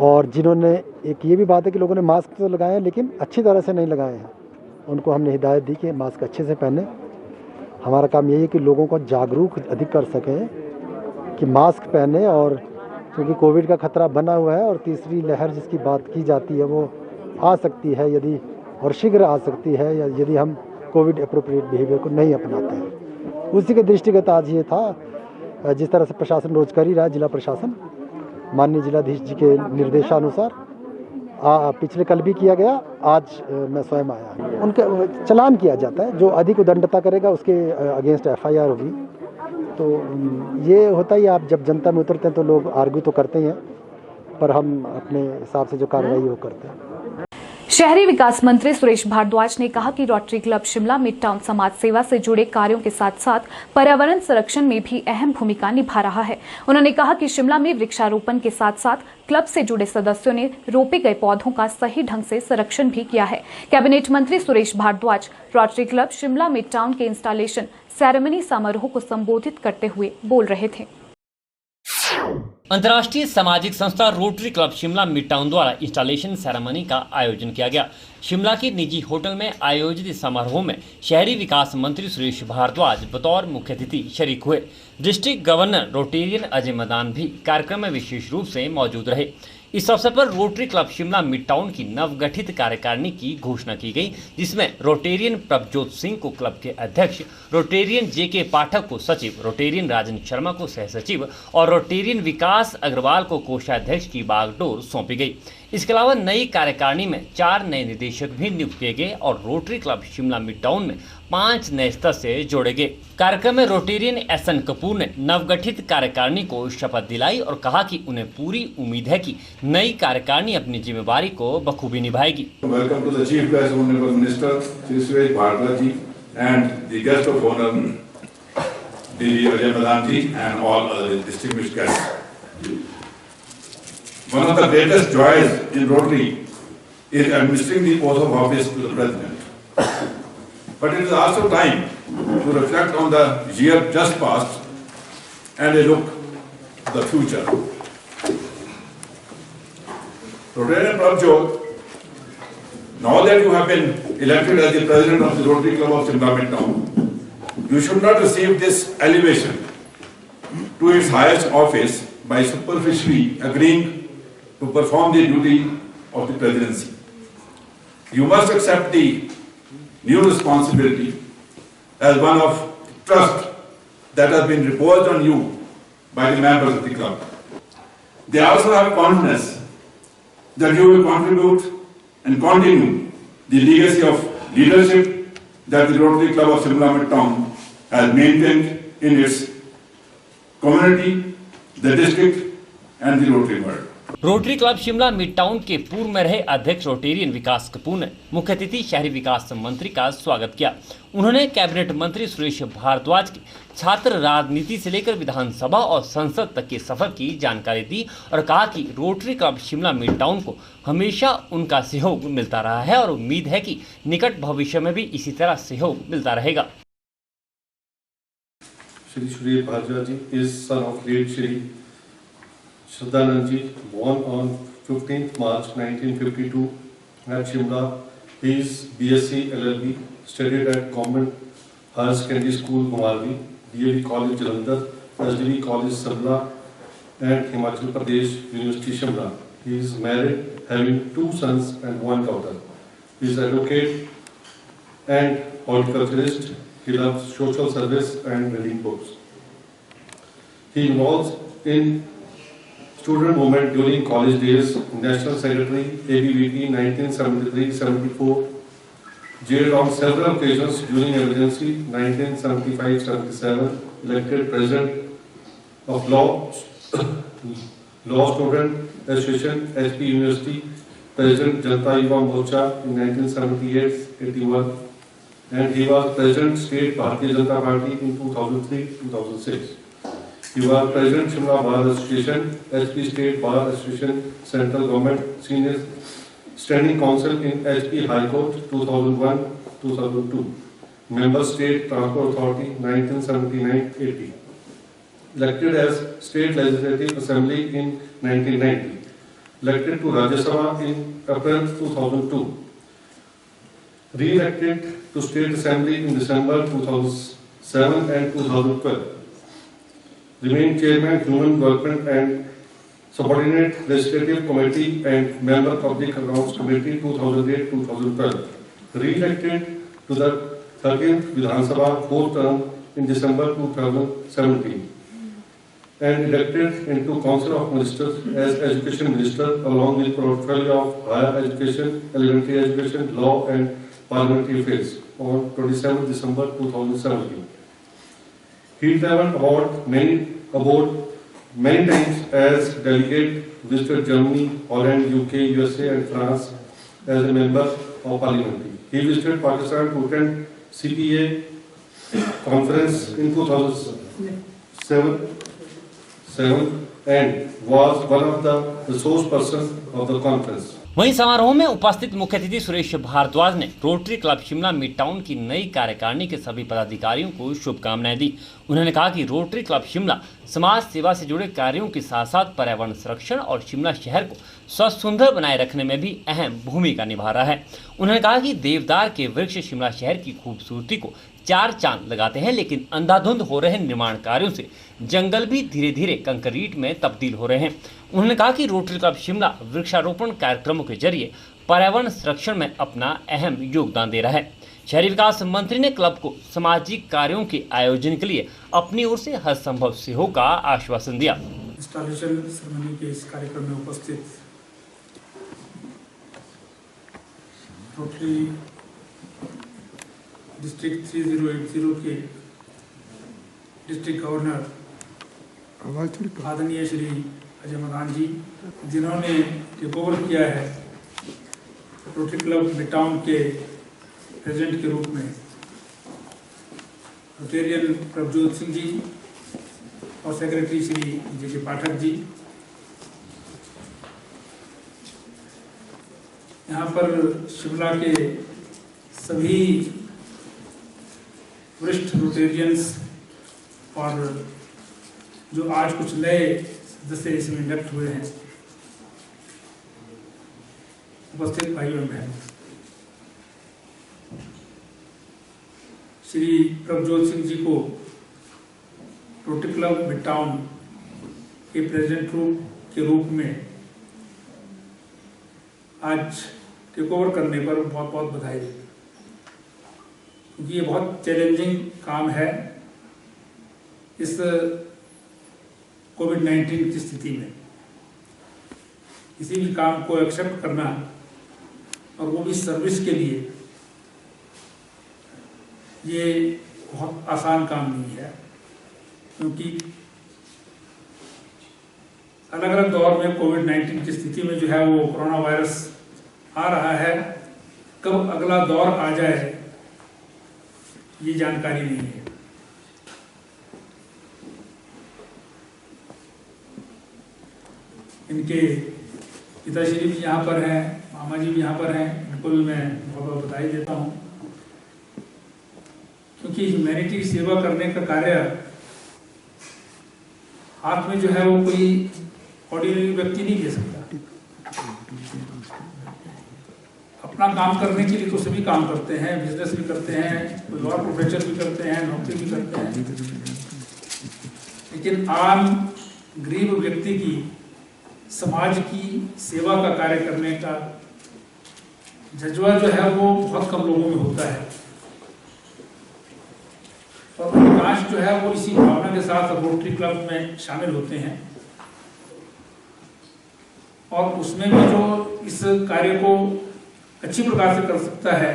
और जिन्होंने, एक ये भी बात है कि लोगों ने मास्क तो लगाए हैं लेकिन अच्छी तरह से नहीं लगाए हैं, उनको हमने हिदायत दी कि मास्क अच्छे से पहने हमारा काम यही है कि लोगों को जागरूक अधिक कर सकें कि मास्क पहने, और क्योंकि कोविड का खतरा बना हुआ है और तीसरी लहर जिसकी बात की जाती है वो आ सकती है यदि, और शीघ्र आ सकती है यदि हम कोविड एप्रोप्रिएट बिहेवियर को नहीं अपनाते हैं। उसी के दृष्टिगत आज ये था, जिस तरह से प्रशासन रोज कर ही रहा है, जिला प्रशासन माननीय जिलाधीश जी के निर्देशानुसार पिछले कल भी किया गया, आज मैं स्वयं आया। उनके चालान किया जाता है, जो अधिक उद्दंडता करेगा उसके अगेंस्ट FIR होगी। तो ये होता ही, आप जब जनता में उतरते हैं तो लोग आर्ग्यू तो करते हैं, पर हम अपने हिसाब से जो कार्रवाई वो करते हैं। शहरी विकास मंत्री सुरेश भारद्वाज ने कहा कि rotary Club Shimla Mid town समाज सेवा से जुड़े कार्यों के साथ साथ पर्यावरण संरक्षण में भी अहम भूमिका निभा रहा है। उन्होंने कहा कि शिमला में वृक्षारोपण के साथ साथ क्लब से जुड़े सदस्यों ने रोपे गए पौधों का सही ढंग से संरक्षण भी किया है। कैबिनेट मंत्री Suresh Bhardwaj Rotary Club Shimla Mid Town के इंस्टॉलेशन सेरेमनी समारोह को संबोधित करते हुए बोल रहे थे। अंतर्राष्ट्रीय सामाजिक संस्था rotary Club Shimla Mid town द्वारा इंस्टॉलेशन सेरेमनी का आयोजन किया गया। शिमला के निजी होटल में आयोजित इस समारोह में शहरी विकास मंत्री सुरेश भारद्वाज बतौर मुख्य अतिथि शरीक हुए। District governor Rotarian Ajay Madan भी कार्यक्रम में विशेष रूप से मौजूद रहे। इस अवसर पर rotary Club Shimla Mid town की नवगठित कार्यकारिणी की घोषणा की गई, जिसमें रोटेरियन प्रभजोत सिंह को क्लब के अध्यक्ष, रोटेरियन JK पाठक को सचिव, रोटेरियन राजन शर्मा को सहसचिव और रोटेरियन विकास अग्रवाल को कोषाध्यक्ष की बागडोर सौंपी गई। इसके अलावा नई कार्यकारिणी में 4 नए निदेशक भी नियुक्त किए गए और rotary Club Shimla Mid town में 5 नए सदस्य जोड़े गए। कार्यक्रम में रोटेरियन SN कपूर ने नवगठित कार्यकारिणी को शपथ दिलाई और कहा कि उन्हें पूरी उम्मीद है कि नई कार्यकारिणी अपनी जिम्मेदारी को बखूबी निभाएगी। Welcome to the chief guest honourable minister Shri Suresh Bhardwaj ji and the guest of honour DG Ajay Madan ji and all other distinguished guests. One of the greatest joys in Rotary is administering the oath of office to the President. But it is also time to reflect on the year just passed and a look at the future. Rotarian Prabhjot, now that you have been elected as the President of the Rotary Club of Shimla Mid Town, you should not receive this elevation to its highest office by superficially agreeing to perform the duty of the presidency. You must accept the new responsibility as one of trust that has been reposed on you by the members of the club. They also have confidence that you will contribute and continue the legacy of leadership that the Rotary Club of Shimla Mid Town has maintained in its community, the district and the Rotary world. Rotary Club Shimla Mid Town के पूर्व में रहे अध्यक्ष Rotarian विकास कपूर ने मुख्य अतिथि शहरी विकास मंत्री का स्वागत किया। उन्होंने कैबिनेट मंत्री सुरेश भारद्वाज की छात्र राजनीति से लेकर विधानसभा और संसद तक के सफर की जानकारी दी और कहा कि rotary Club Shimla Mid town को हमेशा उनका सहयोग मिलता रहा है और उम्मीद है कि निकट भविष्य में भी इसी तरह सहयोग मिलता रहेगा। Shri Suresh Bhargava ji is son of late Shri Shraddhanand ji, born on 15th March 1952 at Shimla. He is BSc LLB, studied at Government Higher Secondary School, Gumarvi, DAV College, Jalandhar, SDV College, Sabla, and Himachal Pradesh University, Shimla. He is married, having 2 sons and 1 daughter. He is advocate and horticulturist. He loves social service and reading books. He involves in student movement during college days, National Secretary, ABVP 1973-74, jailed on several occasions during emergency 1975-77, elected president of Law Student Association, HP University, President Janata Yuva Morcha in 1978-81, and he was President State Bharatiya Janata Party in 2003-2006. He was President Shimla Bar Association, HP State Bar Association, Central Government Senior Standing Council in HP High Court 2001-2002. Member State Transport Authority 1979-80. Elected as State Legislative Assembly in 1990. Elected to Rajya Sabha in April 2002. Re-elected to State Assembly in December 2000 7 and 2012. Remained Chairman Human Development and Subordinate Legislative Committee and Member Public Accounts Committee 2008-2012. Re-elected to the 13th Vidhan Sabha 4th term in December 2017 and elected into Council of Ministers as Education Minister along with portfolio of Higher Education, Elementary Education, Law and Parliamentary Affairs on 27 December 2017. He traveled about many times as delegate, visited Germany, Holland, UK, USA and France as a member of Parliament. He visited Pakistan to attend CPA conference in 2007 and was one of the resource persons of the conference. वहीं समारोह में उपस्थित मुख्य अतिथि सुरेश भारद्वाज ने rotary Club Shimla Mid town की नई कार्यकारिणी के सभी पदाधिकारियों को शुभकामनाएं दी। उन्होंने कहा कि रोटरी क्लब शिमला समाज सेवा से जुड़े कार्यों के साथ साथ पर्यावरण संरक्षण और शिमला शहर को स्वस्थ सुंदर बनाए रखने में भी अहम भूमिका निभा रहा है। उन्होंने कहा कि देवदार के वृक्ष शिमला शहर की खूबसूरती को चार चांद लगाते हैं, लेकिन अंधाधुंध हो रहे निर्माण कार्यों से जंगल भी धीरे धीरे कंक्रीट में तब्दील हो रहे हैं। उन्होंने कहा कि रोटरी क्लब शिमला वृक्षारोपण कार्यक्रमों के जरिए पर्यावरण संरक्षण में अपना अहम योगदान दे रहा है। शहरी विकास मंत्री ने क्लब को सामाजिक कार्यों के आयोजन के लिए अपनी ओर से हर संभव सहयोग का आश्वासन दिया। इंस्टॉलेशन सेरेमनी के इस कार्यक्रम में उपस्थित रोटरी डिस्ट्रिक्ट 3080 के डिस्ट्रिक्ट गवर्नर आदरणीय श्री अजय मदान जी, जिन्होंने टेक ओवर किया है रोटरी क्लब मिड टाउन के प्रेसिडेंट के रूप में, रोटेरियन प्रभजोत सिंह जी और सेक्रेटरी श्री जे पाठक जी। यहाँ पर शिमला के सभी वरिष्ठ रोटेरियंस और जो आज कुछ नए सदस्य इसमें इंडक्ट हुए हैं, उपस्थित भाइयों और बहनों, श्री प्रभजोत सिंह जी को रोटरी क्लब मिड टाउन के प्रेसिडेंट के रूप में आज टेक ओवर करने पर बहुत बहुत बधाई दें, क्योंकि ये बहुत चैलेंजिंग काम है इस कोविड-19 की स्थिति में। किसी भी काम को एक्सेप्ट करना और वो भी सर्विस के लिए, ये बहुत आसान काम नहीं है, क्योंकि अलग अलग दौर में कोविड-19 की स्थिति में जो है वो कोरोना वायरस आ रहा है, कब अगला दौर आ जाए ये जानकारी नहीं है। इनके पिताश्री भी यहाँ पर हैं, मामा जी भी यहाँ पर हैं, इनको भी मैं बहुत बहुत बधाई देता हूँ, क्योंकि ह्यूमैनिटी की सेवा करने का कार्य हाथ में जो है वो कोई ऑर्डिनरी व्यक्ति नहीं ले सकता। अपना काम करने के लिए तो सभी काम करते हैं, बिजनेस भी करते हैं, कोई और प्रोफेशन भी करते हैं, नौकरी भी करते हैं, लेकिन आम गरीब व्यक्ति की समाज की सेवा का कार्य करने का जज्बा जो है वो बहुत कम लोगों में होता है, और अधिकांश जो है वो इसी भावना के साथ रोटरी क्लब में शामिल होते हैं, और उसमें भी जो इस कार्य को अच्छी प्रकार से कर सकता है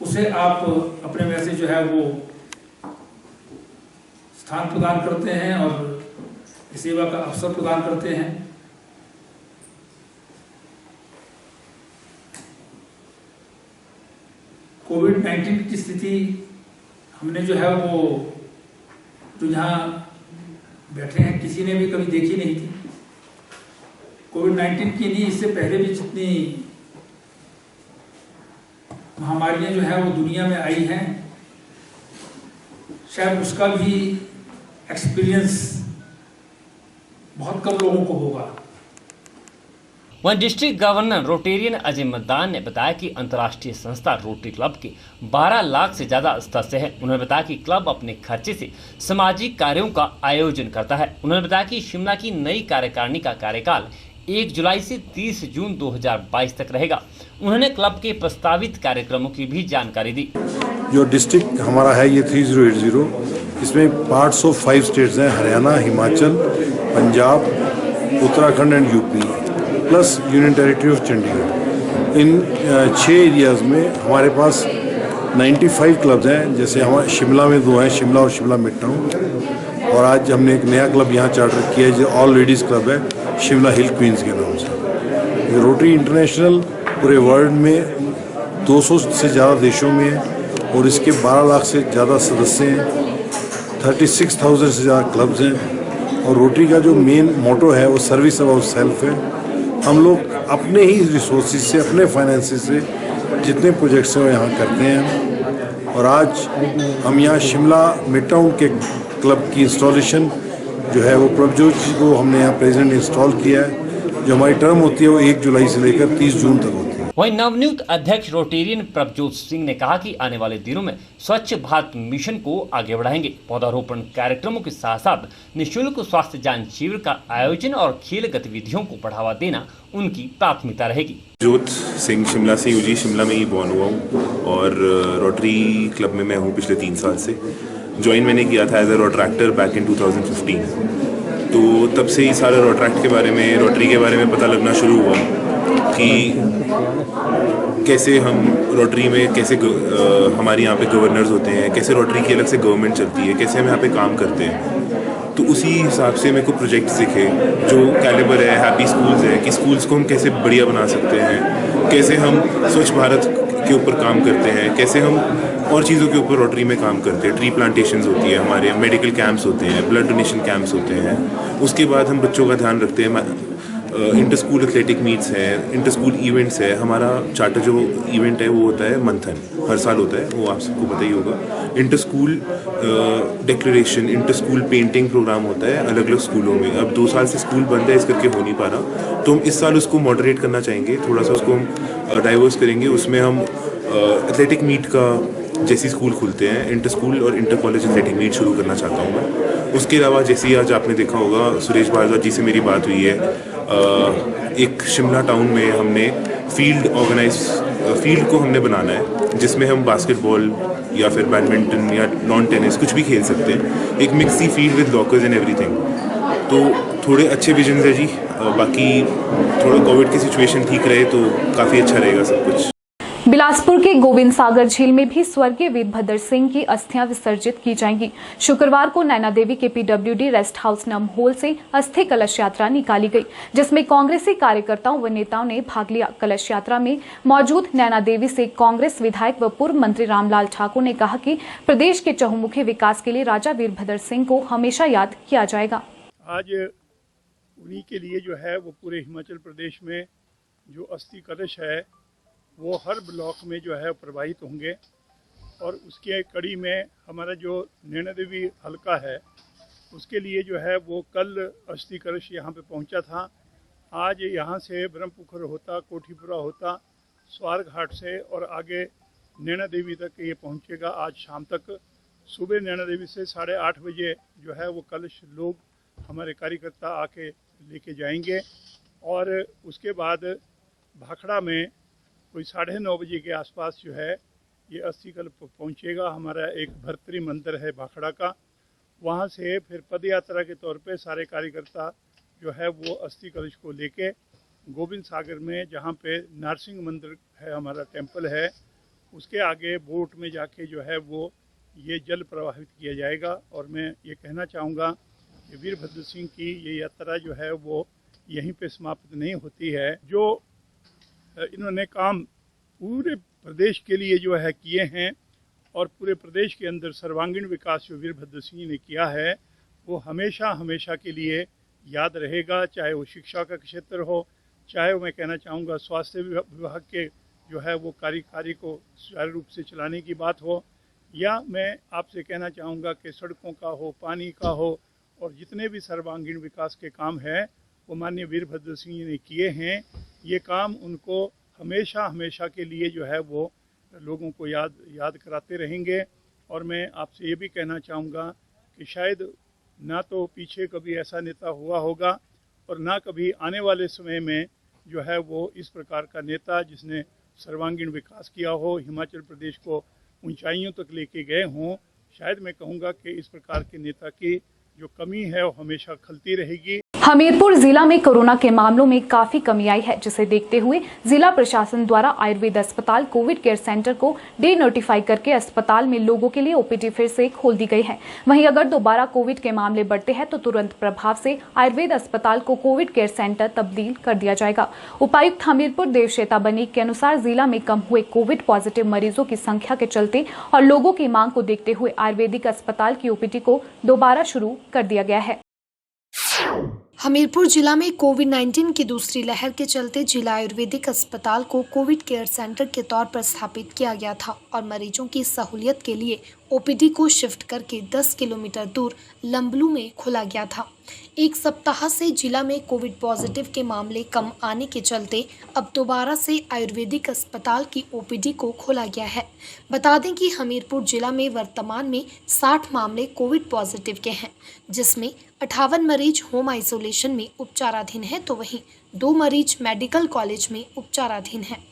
उसे आप अपने में से जो है वो स्थान प्रदान करते हैं और सेवा का अवसर प्रदान करते हैं। कोविड-19 की स्थिति हमने जो है वो जो यहाँ बैठे हैं किसी ने भी कभी देखी नहीं थी। कोविड-19 की नहीं, इससे पहले भी जितनी महामारियां जो है वो दुनिया में आई हैं, शायद उसका भी एक्सपीरियंस बहुत कम लोगों को होगा। वहीं डिस्ट्रिक्ट गवर्नर रोटेरियन अजय मद्दान ने बताया कि अंतर्राष्ट्रीय संस्था रोटरी क्लब के 12 लाख से ज्यादा सदस्य हैं। उन्होंने बताया कि क्लब अपने खर्चे से सामाजिक कार्यों का आयोजन करता है। उन्होंने बताया कि शिमला की नई कार्यकारिणी का कार्यकाल 1 जुलाई से 30 जून 2022 तक रहेगा। उन्होंने क्लब के प्रस्तावित कार्यक्रमों की भी जानकारी दी। जो डिस्ट्रिक्ट हमारा है ये 3080, इसमें पार्ट्स ऑफ 5 स्टेट्स हैं, Haryana, Himachal, Punjab, Uttarakhand and UP, plus union territory of Chandigarh. In 6 areas में हमारे पास 95 क्लब्स हैं। जैसे हमारे शिमला में 2 हैं, शिमला और शिमला मिड टाउन, और आज हमने एक नया क्लब यहाँ चार्टर किया है जो ऑल लेडीज़ क्लब है, शिमला हिल क्वींस के नाम से। ये रोटरी इंटरनेशनल पूरे वर्ल्ड में 200 से ज़्यादा देशों में है और इसके 12 लाख से ज़्यादा सदस्य हैं, 36,000 से ज़्यादा क्लब्स हैं। और रोटरी का जो मेन मोटो है वो सर्विस अबाउट सेल्फ है। हम लोग अपने ही रिसोर्सेज से, अपने फाइनेंसेस से जितने प्रोजेक्ट्स हैं वो यहाँ करते हैं। और आज हम यहाँ शिमला मिड टाउन के क्लब की इंस्टॉलेशन जो है वो प्रभजोत जी को हमने यहाँ प्रेजेंट इंस्टॉल किया है। जो हमारी टर्म होती है वो 1 जुलाई से लेकर 30 जून तक होती है। वहीं नवनियुक्त अध्यक्ष रोटेरियन प्रभजोत सिंह ने कहा कि आने वाले दिनों में स्वच्छ भारत मिशन को आगे बढ़ाएंगे। पौधारोपण कार्यक्रमों के साथ साथ निःशुल्क स्वास्थ्य जांच शिविर का आयोजन और खेल गतिविधियों को बढ़ावा देना उनकी प्राथमिकता रहेगी। जोत सिंह शिमला से यूजी शिमला में ही बॉर्न हुआ हूँ और रोटरी क्लब में मैं हूँ पिछले 3 साल से। ज्वाइन मैंने किया था as a rotaractor back in 2015। तो तब से ही सारे रोट्रैक्ट के बारे में, रोटरी के बारे में पता लगना शुरू हुआ कि कैसे हम रोटरी में कैसे हमारे यहाँ पे गवर्नर्स होते हैं, कैसे रोटरी की अलग से गवर्नमेंट चलती है, कैसे हम यहाँ पे काम करते हैं। तो उसी हिसाब से मेरे को प्रोजेक्ट्स दिखे जो कैलिबर है, हैप्पी स्कूल्स है, कि स्कूल्स को हम कैसे बढ़िया बना सकते हैं, कैसे हम स्वच्छ भारत के ऊपर काम करते हैं, कैसे हम और चीज़ों के ऊपर रोटरी में काम करते हैं। ट्री प्लांटेशंस होती है हमारे, मेडिकल कैंप्स होते हैं, ब्लड डोनेशन कैंप्स होते हैं। उसके बाद हम बच्चों का ध्यान रखते हैं। इंटर स्कूल एथलेटिक मीट्स हैं, इंटर स्कूल इवेंट्स है। हमारा चार्टर जो इवेंट है वो होता है मंथन, हर साल होता है, वो आप सबको पता ही होगा। Inter school declaration, inter school painting programme होता है अलग अलग स्कूलों में। अब 2 साल से स्कूल बंद है, इस करके हो नहीं पा रहा, तो हम इस साल उसको मॉडरेट करना चाहेंगे, थोड़ा सा उसको हम डाइवर्स करेंगे। उसमें हम एथलेटिक मीट का जैसे स्कूल खुलते हैं, इंटर स्कूल और इंटर कॉलेज एथलेटिक मीट शुरू करना चाहता हूँ मैं। उसके अलावा जैसे ही आज आपने देखा होगा सुरेश भारद्वाज जी से मेरी बात हुई है, एक शिमला टाउन में हमने फील्ड को हमने बनाना है जिसमें हम बास्केटबॉल या फिर बैडमिंटन या लॉन टेनिस कुछ भी खेल सकते हैं। एक mixie field with lockers and everything. तो थोड़े अच्छे विजन है जी। बाकी थोड़ा कोविड की सिचुएशन ठीक रहे तो काफ़ी अच्छा रहेगा सब कुछ। बिलासपुर के गोविंद सागर झील में भी स्वर्गीय वीरभद्र सिंह की अस्थियां विसर्जित की जाएंगी। शुक्रवार को नैना देवी के पीडब्ल्यूडी रेस्ट हाउस नमहोल से अस्थि कलश यात्रा निकाली गई, जिसमें कांग्रेसी कार्यकर्ताओं व नेताओं ने भाग लिया। कलश यात्रा में मौजूद नैना देवी से कांग्रेस विधायक व पूर्व मंत्री रामलाल ठाकुर ने कहा कि प्रदेश के चहुमुखी विकास के लिए राजा वीरभद्र सिंह को हमेशा याद किया जाएगा। आज उन्हीं के लिए जो है वो पूरे हिमाचल प्रदेश में जो अस्थि कलश है वो हर ब्लॉक में जो है प्रवाहित होंगे। और उसके कड़ी में हमारा जो नैना देवी हलका है उसके लिए जो है वो कल अस्थि कलश यहाँ पे पहुँचा था। आज यहाँ से ब्रह्मपुखर होता, कोठीपुरा होता, स्वार घाट से और आगे नैना देवी तक ये पहुँचेगा। आज शाम तक सुबह नैना देवी से 8:30 बजे जो है वो कलश लोग हमारे कार्यकर्ता आके लेके जाएंगे। और उसके बाद भाखड़ा में कोई 9:30 बजे के आसपास जो है ये अस्थि कलश पहुँचेगा। हमारा एक भर्तरी मंदिर है भाखड़ा का, वहाँ से फिर पद यात्रा के तौर पे सारे कार्यकर्ता जो है वो अस्थि कलश को लेके गोविंद सागर में, जहाँ पे नरसिंह मंदिर है हमारा टेम्पल है, उसके आगे बोट में जाके जो है वो ये जल प्रवाहित किया जाएगा। और मैं ये कहना चाहूँगा कि वीरभद्र सिंह की ये यात्रा जो है वो यहीं पे समाप्त नहीं होती है। जो इन्होंने काम पूरे प्रदेश के लिए जो है किए हैं और पूरे प्रदेश के अंदर सर्वांगीण विकास जो वीरभद्र सिंह ने किया है वो हमेशा हमेशा के लिए याद रहेगा। चाहे वो शिक्षा का क्षेत्र हो, चाहे वो मैं कहना चाहूँगा स्वास्थ्य विभाग के जो है वो कार्य को सुचारू रूप से चलाने की बात हो, या मैं आपसे कहना चाहूँगा कि सड़कों का हो, पानी का हो, और जितने भी सर्वांगीण विकास के काम हैं वो माननीय वीरभद्र सिंह ने किए हैं। ये काम उनको हमेशा हमेशा के लिए जो है वो लोगों को याद कराते रहेंगे। और मैं आपसे ये भी कहना चाहूँगा कि शायद ना तो पीछे कभी ऐसा नेता हुआ होगा और ना कभी आने वाले समय में जो है वो इस प्रकार का नेता जिसने सर्वांगीण विकास किया हो, हिमाचल प्रदेश को ऊंचाइयों तक लेके गए हों, शायद मैं कहूँगा कि इस प्रकार के नेता की जो कमी है वो हमेशा खलती रहेगी। हमीरपुर जिला में कोरोना के मामलों में काफी कमी आई है, जिसे देखते हुए जिला प्रशासन द्वारा आयुर्वेद अस्पताल कोविड केयर सेंटर को डे नोटिफाई करके अस्पताल में लोगों के लिए ओपीडी फिर से खोल दी गई है। वहीं अगर दोबारा कोविड के मामले बढ़ते हैं तो तुरंत प्रभाव से आयुर्वेद अस्पताल को कोविड केयर सेंटर तब्दील कर दिया जाएगा। उपायुक्त हमीरपुर देवश्वेता बनीक के अनुसार जिला में कम हुए कोविड पॉजिटिव मरीजों की संख्या के चलते और लोगों की मांग को देखते हुए आयुर्वेदिक अस्पताल की ओपीडी को दोबारा शुरू कर दिया गया है। हमीरपुर जिला में कोविड-19 की दूसरी लहर के चलते जिला आयुर्वेदिक अस्पताल को कोविड केयर सेंटर के तौर पर स्थापित किया गया था और मरीजों की सहूलियत के लिए ओपीडी को शिफ्ट करके 10 किलोमीटर दूर लंबलू में खोला गया था। एक सप्ताह से जिला में कोविड पॉजिटिव के मामले कम आने के चलते अब दोबारा से आयुर्वेदिक अस्पताल की ओपीडी को खोला गया है। बता दें कि हमीरपुर जिला में वर्तमान में 60 मामले कोविड पॉजिटिव के हैं, जिसमें 58 मरीज होम आइसोलेशन में उपचाराधीन है तो वहीं 2 मरीज मेडिकल कॉलेज में उपचाराधीन हैं।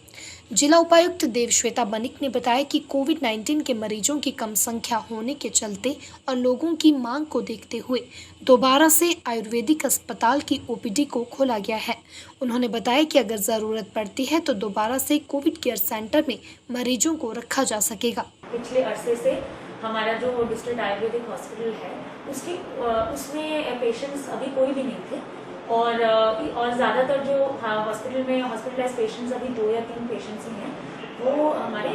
जिला उपायुक्त देवश्वेता बनीक ने बताया कि कोविड-19 के मरीजों की कम संख्या होने के चलते और लोगों की मांग को देखते हुए दोबारा से आयुर्वेदिक अस्पताल की ओपीडी को खोला गया है। उन्होंने बताया कि अगर ज़रूरत पड़ती है तो दोबारा से कोविड केयर सेंटर में मरीजों को रखा जा सकेगा। पिछले अरसे से हमारा जो डिस्ट्रिक्ट आयुर्वेदिक हॉस्पिटल है उसमें पेशेंट्स अभी कोई भी नहीं थे और ज़्यादातर जो हॉस्पिटल में हॉस्पिटलाइज पेशेंट्स अभी 2 या 3 पेशेंट्स ही हैं, वो हमारे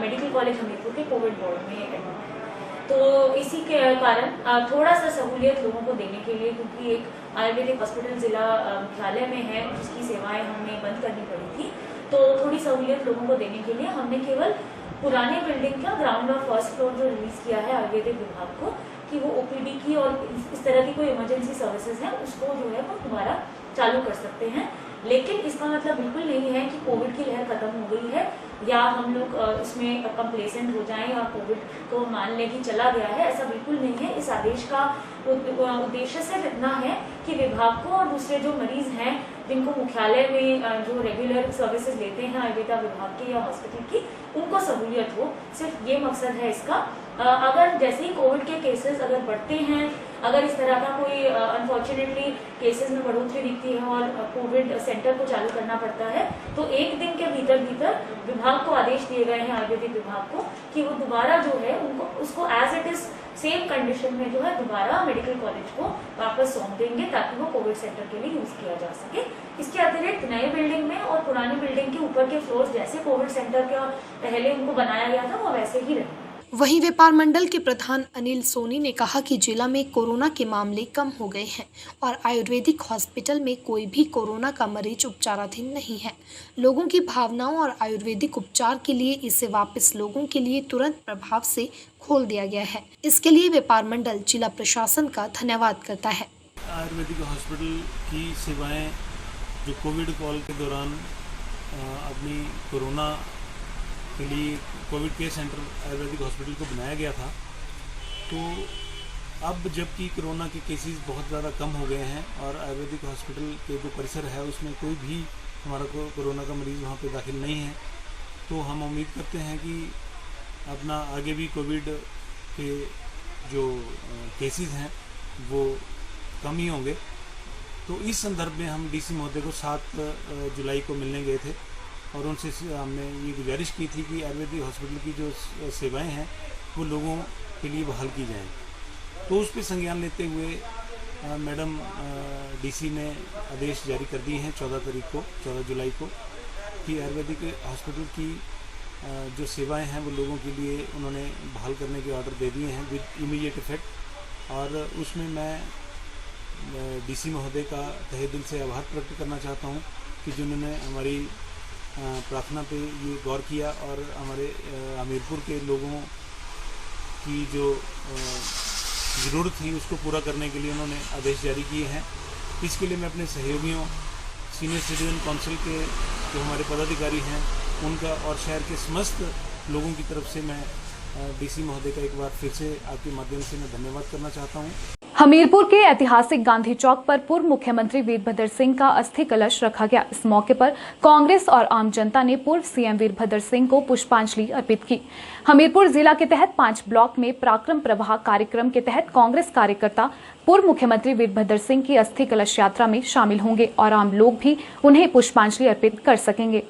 मेडिकल कॉलेज हमीरपुर के कोविड वार्ड में एडमिट हैं। तो इसी के कारण थोड़ा सा सहूलियत लोगों को देने के लिए, क्योंकि एक आयुर्वेदिक हॉस्पिटल जिला मुख्यालय में है जिसकी सेवाएं हमें बंद करनी पड़ी थी, तो थोड़ी सहूलियत लोगों को देने के लिए हमने केवल पुराने बिल्डिंग का ग्राउंड और फर्स्ट फ्लोर जो रिलीज किया है आयुर्वेदिक विभाग को कि वो ओपीडी की और इस तरह की कोई इमरजेंसी सर्विसेज है उसको जो है वो दोबारा चालू कर सकते हैं। लेकिन इसका मतलब बिल्कुल नहीं है कि कोविड की लहर खत्म हो गई है या हम लोग इसमें कंप्लेसेंट हो जाएं और कोविड को मान लें कि चला गया है, ऐसा बिल्कुल नहीं है। इस आदेश का उद्देश्य सिर्फ इतना है कि विभाग को और दूसरे जो मरीज हैं जिनको मुख्यालय में जो रेगुलर सर्विसेज लेते हैं आयुर्वेदा विभाग के या हॉस्पिटल की, उनको सहूलियत हो, सिर्फ ये मकसद है इसका। अगर जैसे ही कोविड के केसेस अगर बढ़ते हैं, अगर इस तरह का कोई अनफॉर्चुनेटली केसेस में बढ़ोतरी दिखती है और कोविड सेंटर को चालू करना पड़ता है, तो 1 दिन के भीतर विभाग को आदेश दिए गए हैं आयुर्वेदिक विभाग को कि वो दोबारा जो है उनको उसको as it is same condition में जो है दोबारा मेडिकल कॉलेज को वापस सौंप देंगे ताकि वो कोविड सेंटर के लिए यूज किया जा सके। इसके अतिरिक्त नए बिल्डिंग में और पुरानी बिल्डिंग के ऊपर के फ्लोर्स जैसे कोविड सेंटर का पहले उनको बनाया गया था वो वैसे ही रहे। वहीं व्यापार मंडल के प्रधान अनिल सोनी ने कहा कि जिला में कोरोना के मामले कम हो गए हैं और आयुर्वेदिक हॉस्पिटल में कोई भी कोरोना का मरीज उपचाराधीन नहीं है। लोगों की भावनाओं और आयुर्वेदिक उपचार के लिए इसे वापस लोगों के लिए तुरंत प्रभाव से खोल दिया गया है। इसके लिए व्यापार मंडल जिला प्रशासन का धन्यवाद करता है। आयुर्वेदिक हॉस्पिटल की सेवाएं जो कोविड काल के दौरान अपनी कोरोना के लिए Covid care centre Ayurvedic hospital को बनाया गया था, तो अब जबकि कोरोना के केसेस बहुत ज़्यादा कम हो गए हैं और आयुर्वेदिक हॉस्पिटल के जो परिसर है उसमें कोई भी हमारा कोरोना का मरीज़ वहाँ पे दाखिल नहीं है, तो हम उम्मीद करते हैं कि अपना आगे भी कोविड के जो केसेस हैं वो कम ही होंगे। तो इस संदर्भ में हम डीसी महोदय को 7 जुलाई को मिलने गए थे और उनसे हमने ये गुजारिश की थी कि आयुर्वेदिक हॉस्पिटल की जो सेवाएं हैं वो लोगों के लिए बहाल की जाएं। तो उस पर संज्ञान लेते हुए मैडम डीसी ने आदेश जारी कर दिए हैं 14 जुलाई को कि आयुर्वेदिक हॉस्पिटल की जो सेवाएं हैं वो लोगों के लिए उन्होंने बहाल करने के ऑर्डर दे दिए हैं विद इमीडिएट इफेक्ट। और उसमें मैं डीसी महोदय का तहे दिल से आभार प्रकट करना चाहता हूँ कि जिन्होंने हमारी प्रार्थना पे ये गौर किया और हमारे हमीरपुर के लोगों की जो ज़रूरत थी उसको पूरा करने के लिए उन्होंने आदेश जारी किए हैं। इसके लिए मैं अपने सहयोगियों सीनियर सिटीजन काउंसिल के जो हमारे पदाधिकारी हैं उनका और शहर के समस्त लोगों की तरफ से मैं डीसी महोदय का एक बार फिर से आपके माध्यम से मैं धन्यवाद करना चाहता हूँ। हमीरपुर के ऐतिहासिक गांधी चौक पर पूर्व मुख्यमंत्री वीरभद्र सिंह का अस्थि कलश रखा गया। इस मौके पर कांग्रेस और आम जनता ने पूर्व सीएम वीरभद्र सिंह को पुष्पांजलि अर्पित की। हमीरपुर जिला के तहत 5 ब्लॉक में पराक्रम प्रवाह कार्यक्रम के तहत कांग्रेस कार्यकर्ता पूर्व मुख्यमंत्री वीरभद्र सिंह की अस्थि कलश यात्रा में शामिल होंगे और आम लोग भी उन्हें पुष्पांजलि अर्पित कर सकेंगे।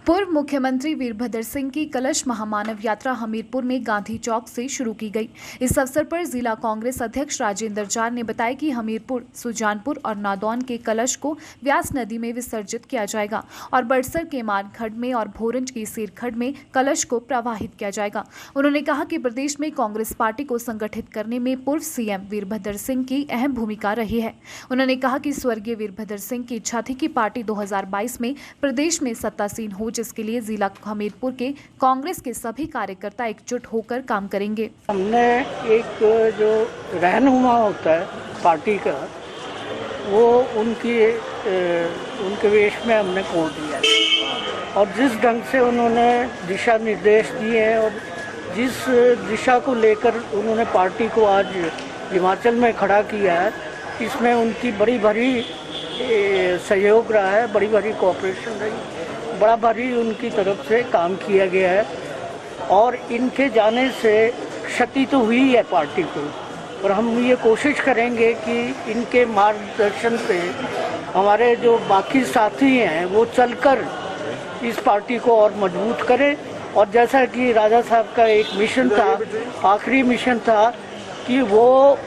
पूर्व मुख्यमंत्री वीरभद्र सिंह की कलश महामानव यात्रा हमीरपुर में गांधी चौक से शुरू की गई। इस अवसर पर जिला कांग्रेस अध्यक्ष राजेंद्र जार ने बताया कि हमीरपुर, सुजानपुर और नादौन के कलश को व्यास नदी में विसर्जित किया जाएगा और बड़सर के मानखड़ में और भोरंज की सिरखड़ में कलश को प्रवाहित किया जाएगा। उन्होंने कहा कि प्रदेश में कांग्रेस पार्टी को संगठित करने में पूर्व सीएम वीरभद्र सिंह की अहम भूमिका रही है। उन्होंने कहा कि स्वर्गीय वीरभद्र सिंह की इच्छा थी कि पार्टी 2022 में प्रदेश में सत्तासीन हो, जिसके लिए जिला हमीरपुर के कांग्रेस के सभी कार्यकर्ता एकजुट होकर काम करेंगे। हमने एक जो रहनुमा होता है पार्टी का, वो उनके वेश में हमने खोल दिया है और जिस ढंग से उन्होंने दिशा निर्देश दिए हैं और जिस दिशा को लेकर उन्होंने पार्टी को आज हिमाचल में खड़ा किया है, इसमें उनकी बड़ी भारी सहयोग रहा है, बड़ी भारी कोऑपरेशन रही, बड़ा भारी उनकी तरफ से काम किया गया है और इनके जाने से क्षति तो हुई है पार्टी को, और हम ये कोशिश करेंगे कि इनके मार्गदर्शन पे हमारे जो बाकी साथी हैं वो चलकर इस पार्टी को और मजबूत करें। और जैसा कि राजा साहब का एक मिशन था, आखिरी मिशन था कि वो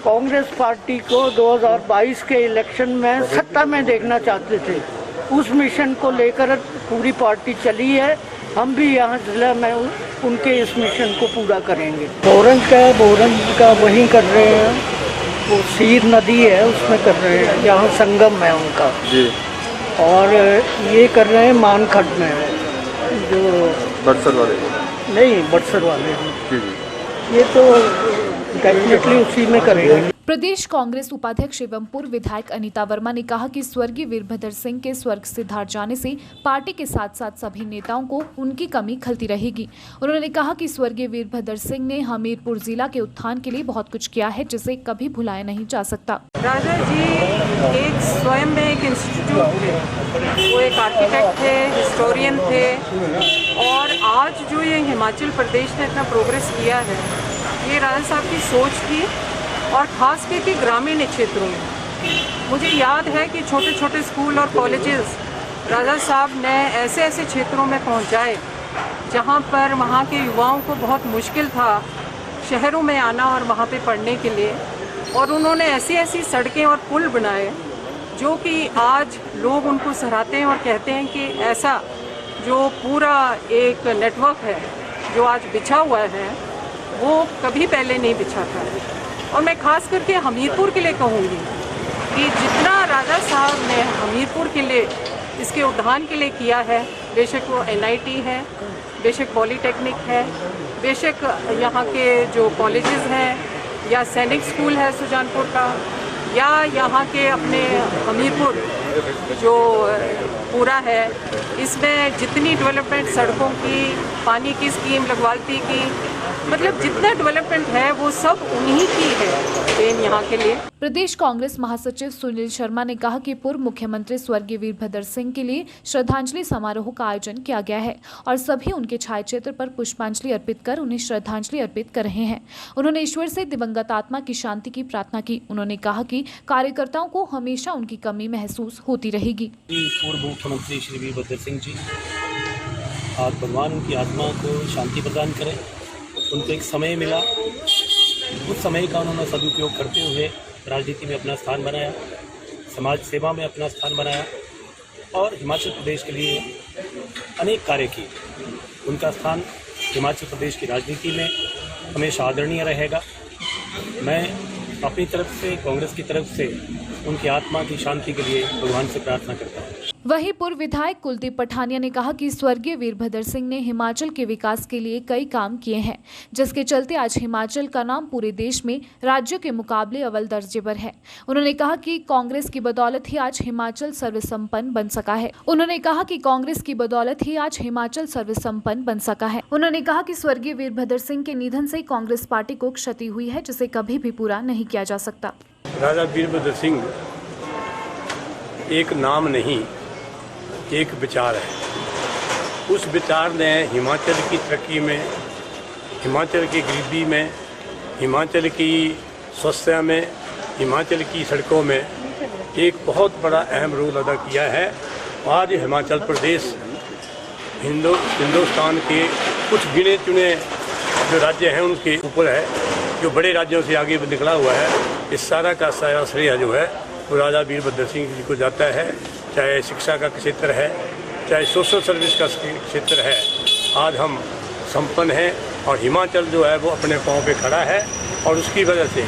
कांग्रेस पार्टी को 2022 के इलेक्शन में सत्ता में देखना चाहते थे, उस मिशन को लेकर पूरी पार्टी चली है। हम भी यहाँ जिला में उनके इस मिशन को पूरा करेंगे। बोरंज का वहीं कर रहे हैं, वो सीर नदी है उसमें कर रहे हैं, जहाँ संगम है उनका जी। और ये कर रहे हैं मानखड़ में, जो बड़सर वाले नहीं, बड़सर वाले जी। ये तो डेफिनेटली उसी में करेंगे। प्रदेश कांग्रेस उपाध्यक्ष एवं पूर्व विधायक अनीता वर्मा ने कहा कि स्वर्गीय वीरभद्र सिंह के स्वर्ग सिधार जाने से पार्टी के साथ साथ सभी नेताओं को उनकी कमी खलती रहेगी। उन्होंने कहा कि स्वर्गीय वीरभद्र सिंह ने हमीरपुर जिला के उत्थान के लिए बहुत कुछ किया है, जिसे कभी भुलाया नहीं जा सकता। राजा जी एक स्वयं में एक इंस्टीट्यूट थे, वो एक आर्किटेक्ट थे, हिस्टोरियन थे, और आज जो ये हिमाचल प्रदेश ने इतना प्रोग्रेस किया है, ये राजा साहब की सोच थी, और ख़ास करके ग्रामीण क्षेत्रों में। मुझे याद है कि छोटे छोटे स्कूल और कॉलेजेस राजा साहब ने ऐसे ऐसे क्षेत्रों में पहुंचाए जहां पर वहां के युवाओं को बहुत मुश्किल था शहरों में आना और वहां पे पढ़ने के लिए, और उन्होंने ऐसी ऐसी सड़कें और पुल बनाए जो कि आज लोग उनको सराहते हैं और कहते हैं कि ऐसा जो पूरा एक नेटवर्क है जो आज बिछा हुआ है वो कभी पहले नहीं बिछा था। और मैं खास करके हमीरपुर के लिए कहूँगी कि जितना राजा साहब ने हमीरपुर के लिए इसके उद्धान के लिए किया है, बेशक वो NIT है, बेशक पॉलीटेक्निक है, बेशक यहाँ के जो कॉलेजेस हैं, या सैनिक स्कूल है सुजानपुर का, या यहाँ के अपने हमीरपुर जो पूरा है, इसमें जितनी डेवलपमेंट सड़कों की, पानी की स्कीम लगवालती की, मतलब जितना डेवलपमेंट है वो सब उन्हीं की है देन यहाँ के लिए। प्रदेश कांग्रेस महासचिव सुनील शर्मा ने कहा कि पूर्व मुख्यमंत्री स्वर्गीय वीरभद्र सिंह के लिए श्रद्धांजलि समारोह का आयोजन किया गया है और सभी उनके छाया चित्र पर पुष्पांजलि अर्पित कर उन्हें श्रद्धांजलि अर्पित कर रहे हैं। उन्होंने ईश्वर से दिवंगत आत्मा की शांति की प्रार्थना की। उन्होंने कहा कि कार्यकर्ताओं को हमेशा उनकी कमी महसूस होती रहेगी। पूर्व मुख्यमंत्री श्री वीरभद्र सिंह जी, आज भगवान उनकी आत्मा को शांति प्रदान करें। उनको एक समय मिला, उस समय का उन्होंने सदुपयोग करते हुए राजनीति में अपना स्थान बनाया, समाज सेवा में अपना स्थान बनाया और हिमाचल प्रदेश के लिए अनेक कार्य किए। उनका स्थान हिमाचल प्रदेश की राजनीति में हमेशा आदरणीय रहेगा। मैं अपनी तरफ से, कांग्रेस की तरफ से उनकी आत्मा की शांति के लिए भगवान से प्रार्थना करता हूँ। वहीं पूर्व विधायक कुलदीप पठानिया ने कहा कि स्वर्गीय वीरभद्र सिंह ने हिमाचल के विकास के लिए कई काम किए हैं, जिसके चलते आज हिमाचल का नाम पूरे देश में राज्यों के मुकाबले अव्वल दर्जे पर है। उन्होंने कहा कि कांग्रेस की बदौलत ही आज हिमाचल सर्वसंपन्न बन सका है। उन्होंने कहा कि स्वर्गीय वीरभद्र सिंह के निधन से कांग्रेस पार्टी को क्षति हुई है, जिसे कभी भी पूरा नहीं किया जा सकता। राजा वीरभद्र सिंह एक नाम नहीं, एक विचार है। उस विचार ने हिमाचल की तरक्की में, हिमाचल की गरीबी में, हिमाचल की स्वास्थ्य में, हिमाचल की सड़कों में एक बहुत बड़ा अहम रोल अदा किया है। आज हिमाचल प्रदेश हिंदुस्तान के कुछ गिने चुने जो राज्य हैं उनके ऊपर है, जो बड़े राज्यों से आगे निकला हुआ है। इस सारा का सारा श्रेय जो है वो राजा वीरभद्र सिंह जी को जाता है। चाहे शिक्षा का क्षेत्र है, चाहे सोशल सर्विस का क्षेत्र है, आज हम संपन्न हैं और हिमाचल जो है वो अपने पाँव पे खड़ा है। और उसकी वजह से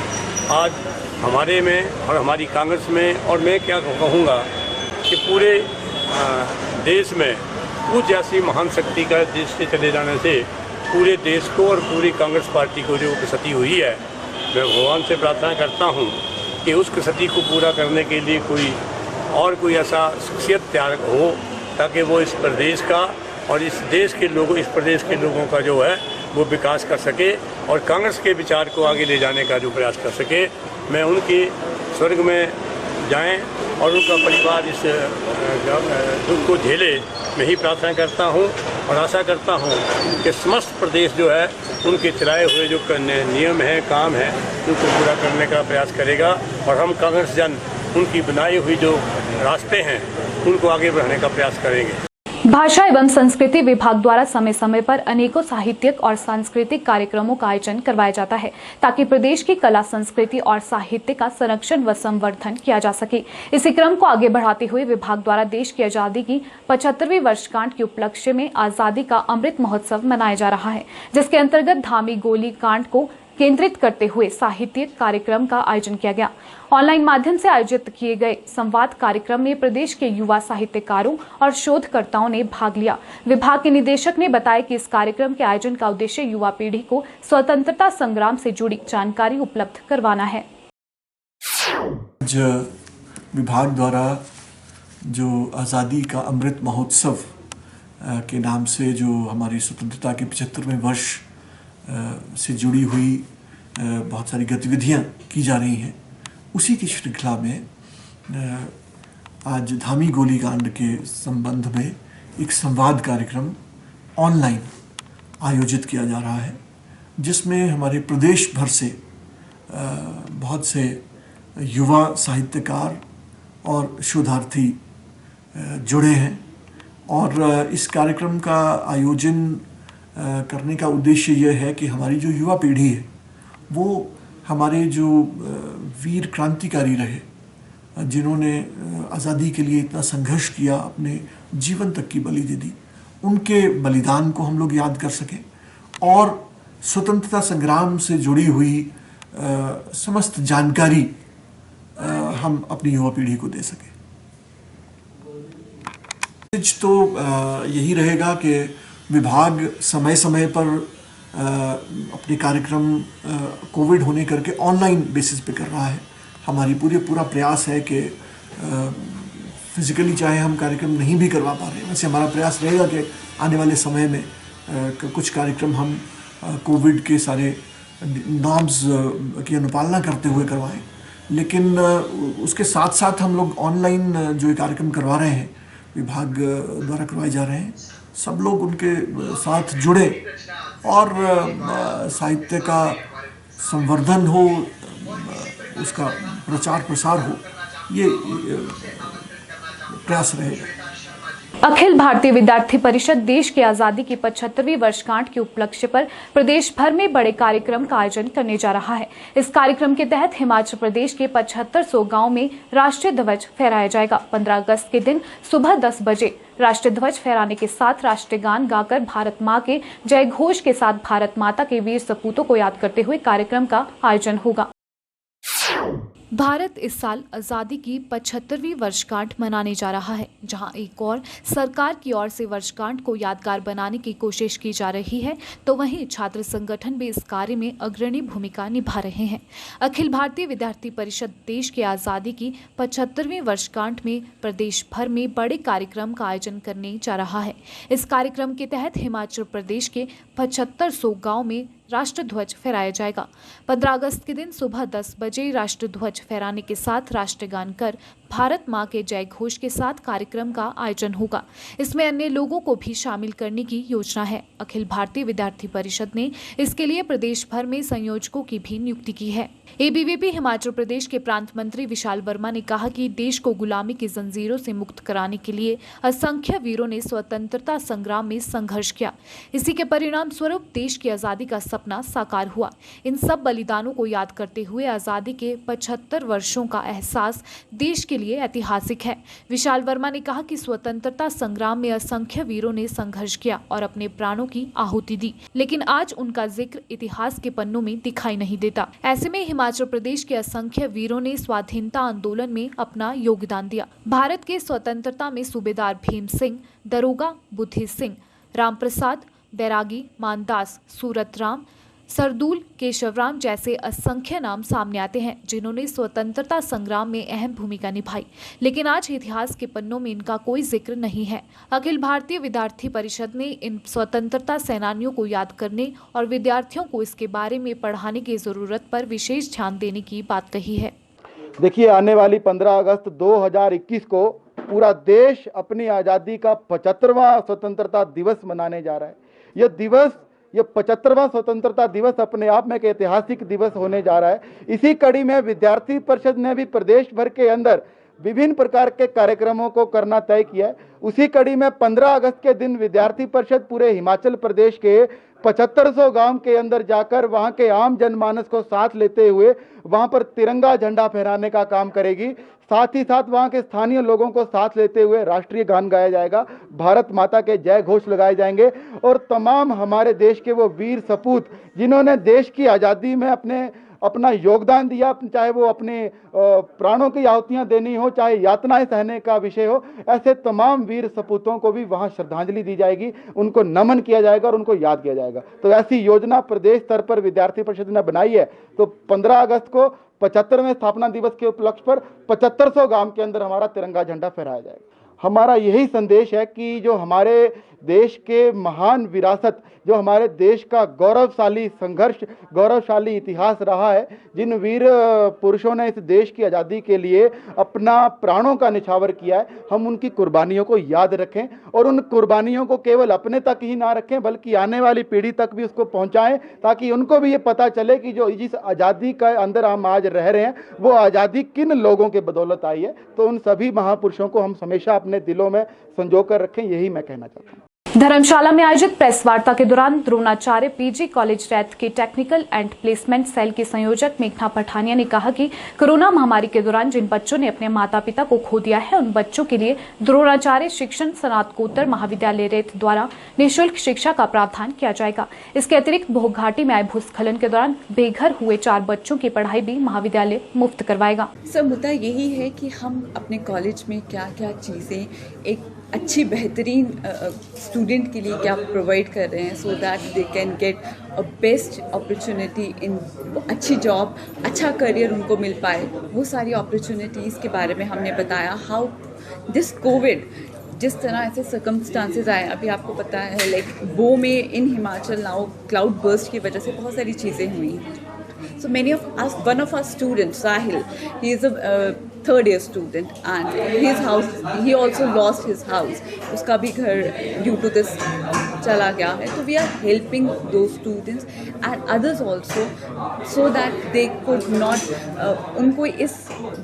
आज हमारे में और हमारी कांग्रेस में, और मैं क्या कहूँगा कि पूरे देश में कुछ ऐसी महान शक्ति का देश से चले जाने से पूरे देश को और पूरी कांग्रेस पार्टी को जो क्षति हुई है, मैं भगवान से प्रार्थना करता हूँ कि उस क्षति को पूरा करने के लिए कोई ऐसा शख्सियत तैयार हो, ताकि वो इस प्रदेश का और इस देश के लोगों, इस प्रदेश के लोगों का जो है वो विकास कर सके और कांग्रेस के विचार को आगे ले जाने का जो प्रयास कर सके। मैं उनके स्वर्ग में जाएं और उनका परिवार इस दुख को झेले, मैं ही प्रार्थना करता हूं और आशा करता हूं कि समस्त प्रदेश जो है उनके चलाए हुए जो नियम है, काम है, उनको पूरा करने का प्रयास करेगा और हम कांग्रेस जन उनकी बनाई हुई जो रास्ते हैं उनको आगे बढ़ाने का प्रयास करेंगे। भाषा एवं संस्कृति विभाग द्वारा समय समय पर अनेकों साहित्यिक और सांस्कृतिक कार्यक्रमों का आयोजन करवाया जाता है, ताकि प्रदेश की कला, संस्कृति और साहित्य का संरक्षण व संवर्धन किया जा सके। इसी क्रम को आगे बढ़ाते हुए विभाग द्वारा देश की आजादी की 75वीं वर्षगांठ के उपलक्ष्य में आजादी का अमृत महोत्सव मनाया जा रहा है, जिसके अंतर्गत धामी गोली कांड को केंद्रित करते हुए साहित्यिक कार्यक्रम का आयोजन किया गया। ऑनलाइन माध्यम से आयोजित किए गए संवाद कार्यक्रम में प्रदेश के युवा साहित्यकारों और शोधकर्ताओं ने भाग लिया। विभाग के निदेशक ने बताया कि इस कार्यक्रम के आयोजन का उद्देश्य युवा पीढ़ी को स्वतंत्रता संग्राम से जुड़ी जानकारी उपलब्ध करवाना है। विभाग द्वारा जो आज़ादी का अमृत महोत्सव के नाम से जो हमारी स्वतंत्रता के 75वें वर्ष से जुड़ी हुई बहुत सारी गतिविधियां की जा रही हैं, उसी की श्रृंखला में आज धामी गोलीकांड के संबंध में एक संवाद कार्यक्रम ऑनलाइन आयोजित किया जा रहा है, जिसमें हमारे प्रदेश भर से बहुत से युवा साहित्यकार और शोधार्थी जुड़े हैं। और इस कार्यक्रम का आयोजन करने का उद्देश्य यह है कि हमारी जो युवा पीढ़ी है वो हमारे जो वीर क्रांतिकारी रहे, जिन्होंने आज़ादी के लिए इतना संघर्ष किया, अपने जीवन तक की बलि दे दी, उनके बलिदान को हम लोग याद कर सकें और स्वतंत्रता संग्राम से जुड़ी हुई समस्त जानकारी हम अपनी युवा पीढ़ी को दे सकें। तो यही रहेगा कि विभाग समय समय पर अपने कार्यक्रम कोविड होने करके ऑनलाइन बेसिस पे कर रहा है। हमारी पूरा प्रयास है कि फिजिकली चाहे हम कार्यक्रम नहीं भी करवा पा रहे हैं, वैसे हमारा प्रयास रहेगा कि आने वाले समय में कुछ कार्यक्रम हम कोविड के सारे नॉर्म्स की अनुपालना करते हुए करवाएं। लेकिन उसके साथ साथ हम लोग ऑनलाइन जो कार्यक्रम करवा रहे हैं, विभाग द्वारा करवाए जा रहे हैं, सब लोग उनके साथ जुड़े और साहित्य का संवर्धन हो, उसका प्रचार प्रसार हो, ये प्रयास रहेगा। अखिल भारतीय विद्यार्थी परिषद देश की आजादी की 75वीं वर्षगांठ के उपलक्ष्य पर प्रदेश भर में बड़े कार्यक्रम का आयोजन करने जा रहा है। इस कार्यक्रम के तहत हिमाचल प्रदेश के 7500 गांव में राष्ट्रीय ध्वज फहराया जाएगा। 15 अगस्त के दिन सुबह 10 बजे राष्ट्रीय ध्वज फहराने के साथ राष्ट्रीय गान गाकर भारत माँ के जय घोष के साथ भारत माता के वीर सपूतों को याद करते हुए कार्यक्रम का आयोजन होगा। भारत इस साल आज़ादी की 75वीं वर्षगांठ मनाने जा रहा है, जहां एक और सरकार की ओर से वर्षगांठ को यादगार बनाने की कोशिश की जा रही है, तो वहीं छात्र संगठन भी इस कार्य में अग्रणी भूमिका निभा रहे हैं। अखिल भारतीय विद्यार्थी परिषद देश की आज़ादी की 75वीं वर्षगांठ में प्रदेश भर में बड़े कार्यक्रम का आयोजन करने जा रहा है। इस कार्यक्रम के तहत हिमाचल प्रदेश के 7500 गाँव में राष्ट्रध्वज फहराया जाएगा। 15 अगस्त के दिन सुबह 10 बजे राष्ट्रध्वज फहराने के साथ राष्ट्रगान कर भारत माँ के जय घोष के साथ कार्यक्रम का आयोजन होगा। इसमें अन्य लोगों को भी शामिल करने की योजना है। अखिल भारतीय विद्यार्थी परिषद ने इसके लिए प्रदेश भर में संयोजकों की भी नियुक्ति की है। एबीवीपी हिमाचल प्रदेश के प्रांत मंत्री विशाल वर्मा ने कहा कि देश को गुलामी की जंजीरों से मुक्त कराने के लिए असंख्य वीरों ने स्वतंत्रता संग्राम में संघर्ष किया। इसी के परिणाम स्वरूप देश की आज़ादी का सपना साकार हुआ। इन सब बलिदानों को याद करते हुए आज़ादी के 75 वर्षों का एहसास देश के लिए ऐतिहासिक है। विशाल वर्मा ने कहा कि स्वतंत्रता संग्राम में असंख्य वीरों ने संघर्ष किया और अपने प्राणों की आहुति दी, लेकिन आज उनका जिक्र इतिहास के पन्नों में दिखाई नहीं देता। ऐसे में हिमाचल प्रदेश के असंख्य वीरों ने स्वाधीनता आंदोलन में अपना योगदान दिया। भारत के स्वतंत्रता में सूबेदार भीम सिंह, दरोगा बुद्धि सिंह, रामप्रसाद, बैरागी, मानदास, सूरतराम, सरदूल, केशवराम जैसे असंख्य नाम सामने आते हैं, जिन्होंने स्वतंत्रता संग्राम में अहम भूमिका निभाई, लेकिन आज इतिहास के पन्नों में इनका कोई जिक्र नहीं है। अखिल भारतीय विद्यार्थी परिषद ने इन स्वतंत्रता सेनानियों को याद करने और विद्यार्थियों को इसके बारे में पढ़ाने की जरूरत पर विशेष ध्यान देने की बात कही है। देखिए, आने वाली 15 अगस्त 2021 को पूरा देश अपनी आज़ादी का 75वां स्वतंत्रता दिवस मनाने जा रहा है। ये 75वां स्वतंत्रता दिवस अपने आप में एक ऐतिहासिक दिवस होने जा रहा है। इसी कड़ी में विद्यार्थी परिषद ने भी प्रदेश भर के अंदर विभिन्न प्रकार के कार्यक्रमों को करना तय किया है। उसी कड़ी में 15 अगस्त के दिन विद्यार्थी परिषद पूरे हिमाचल प्रदेश के 7500 गांव के अंदर जाकर वहां के आम जनमानस को साथ लेते हुए वहां पर तिरंगा झंडा फहराने का काम करेगी। साथ ही साथ वहां के स्थानीय लोगों को साथ लेते हुए राष्ट्रीय गान गाया जाएगा, भारत माता के जय घोष लगाए जाएंगे और तमाम हमारे देश के वो वीर सपूत जिन्होंने देश की आज़ादी में अपना योगदान दिया, चाहे वो अपने प्राणों की आहुतियां देनी हो, चाहे यातनाएं सहने का विषय हो, ऐसे तमाम वीर सपूतों को भी वहां श्रद्धांजलि दी जाएगी, उनको नमन किया जाएगा और उनको याद किया जाएगा। तो ऐसी योजना प्रदेश स्तर पर विद्यार्थी परिषद ने बनाई है। तो 15 अगस्त को 75वें स्थापना दिवस के उपलक्ष्य पर 7500 गांव के अंदर हमारा तिरंगा झंडा फहराया जाएगा। हमारा यही संदेश है कि जो हमारे देश के महान विरासत, जो हमारे देश का गौरवशाली संघर्ष, गौरवशाली इतिहास रहा है, जिन वीर पुरुषों ने इस देश की आज़ादी के लिए अपना प्राणों का निछावर किया है, हम उनकी कुर्बानियों को याद रखें और उन कुर्बानियों को केवल अपने तक ही ना रखें बल्कि आने वाली पीढ़ी तक भी उसको पहुंचाएं, ताकि उनको भी ये पता चले कि जो जिस आज़ादी का अंदर हम आज रह रहे हैं वो आज़ादी किन लोगों के बदौलत आई है। तो उन सभी महापुरुषों को हम हमेशा अपने दिलों में संजो कर रखें, यही मैं कहना चाहता हूँ। धर्मशाला में आयोजित प्रेस वार्ता के दौरान द्रोणाचार्य पीजी कॉलेज रैत के टेक्निकल एंड प्लेसमेंट सेल की संयोजक मेघना पठानिया ने कहा कि कोरोना महामारी के दौरान जिन बच्चों ने अपने माता पिता को खो दिया है, उन बच्चों के लिए द्रोणाचार्य शिक्षण स्नातकोत्तर महाविद्यालय रैत द्वारा निःशुल्क शिक्षा का प्रावधान किया जाएगा। इसके अतिरिक्त भोग घाटी में आए भूस्खलन के दौरान बेघर हुए 4 बच्चों की पढ़ाई भी महाविद्यालय मुफ्त करवाएगा। सर, मुद्दा यही है कि हम अपने कॉलेज में क्या क्या चीज़ें एक अच्छी बेहतरीन स्टूडेंट के लिए क्या प्रोवाइड कर रहे हैं, so that they can get a best opportunity in अच्छी जॉब, अच्छा करियर उनको मिल पाए। वो सारी अपॉर्चुनिटीज़ के बारे में हमने बताया। हाउ दिस कोविड, जिस तरह ऐसे सर्कमस्टांसेस आए, अभी आपको पता है लाइक बो में इन हिमाचल नाउ क्लाउड बर्स्ट की वजह से बहुत सारी चीज़ें हुई। So many of us, one of our students, Sahil, he is a third year student and his house, he also lost his house. उसका भी घर due to this चला गया है। तो we are helping those students and others also so that they could not, उनको इस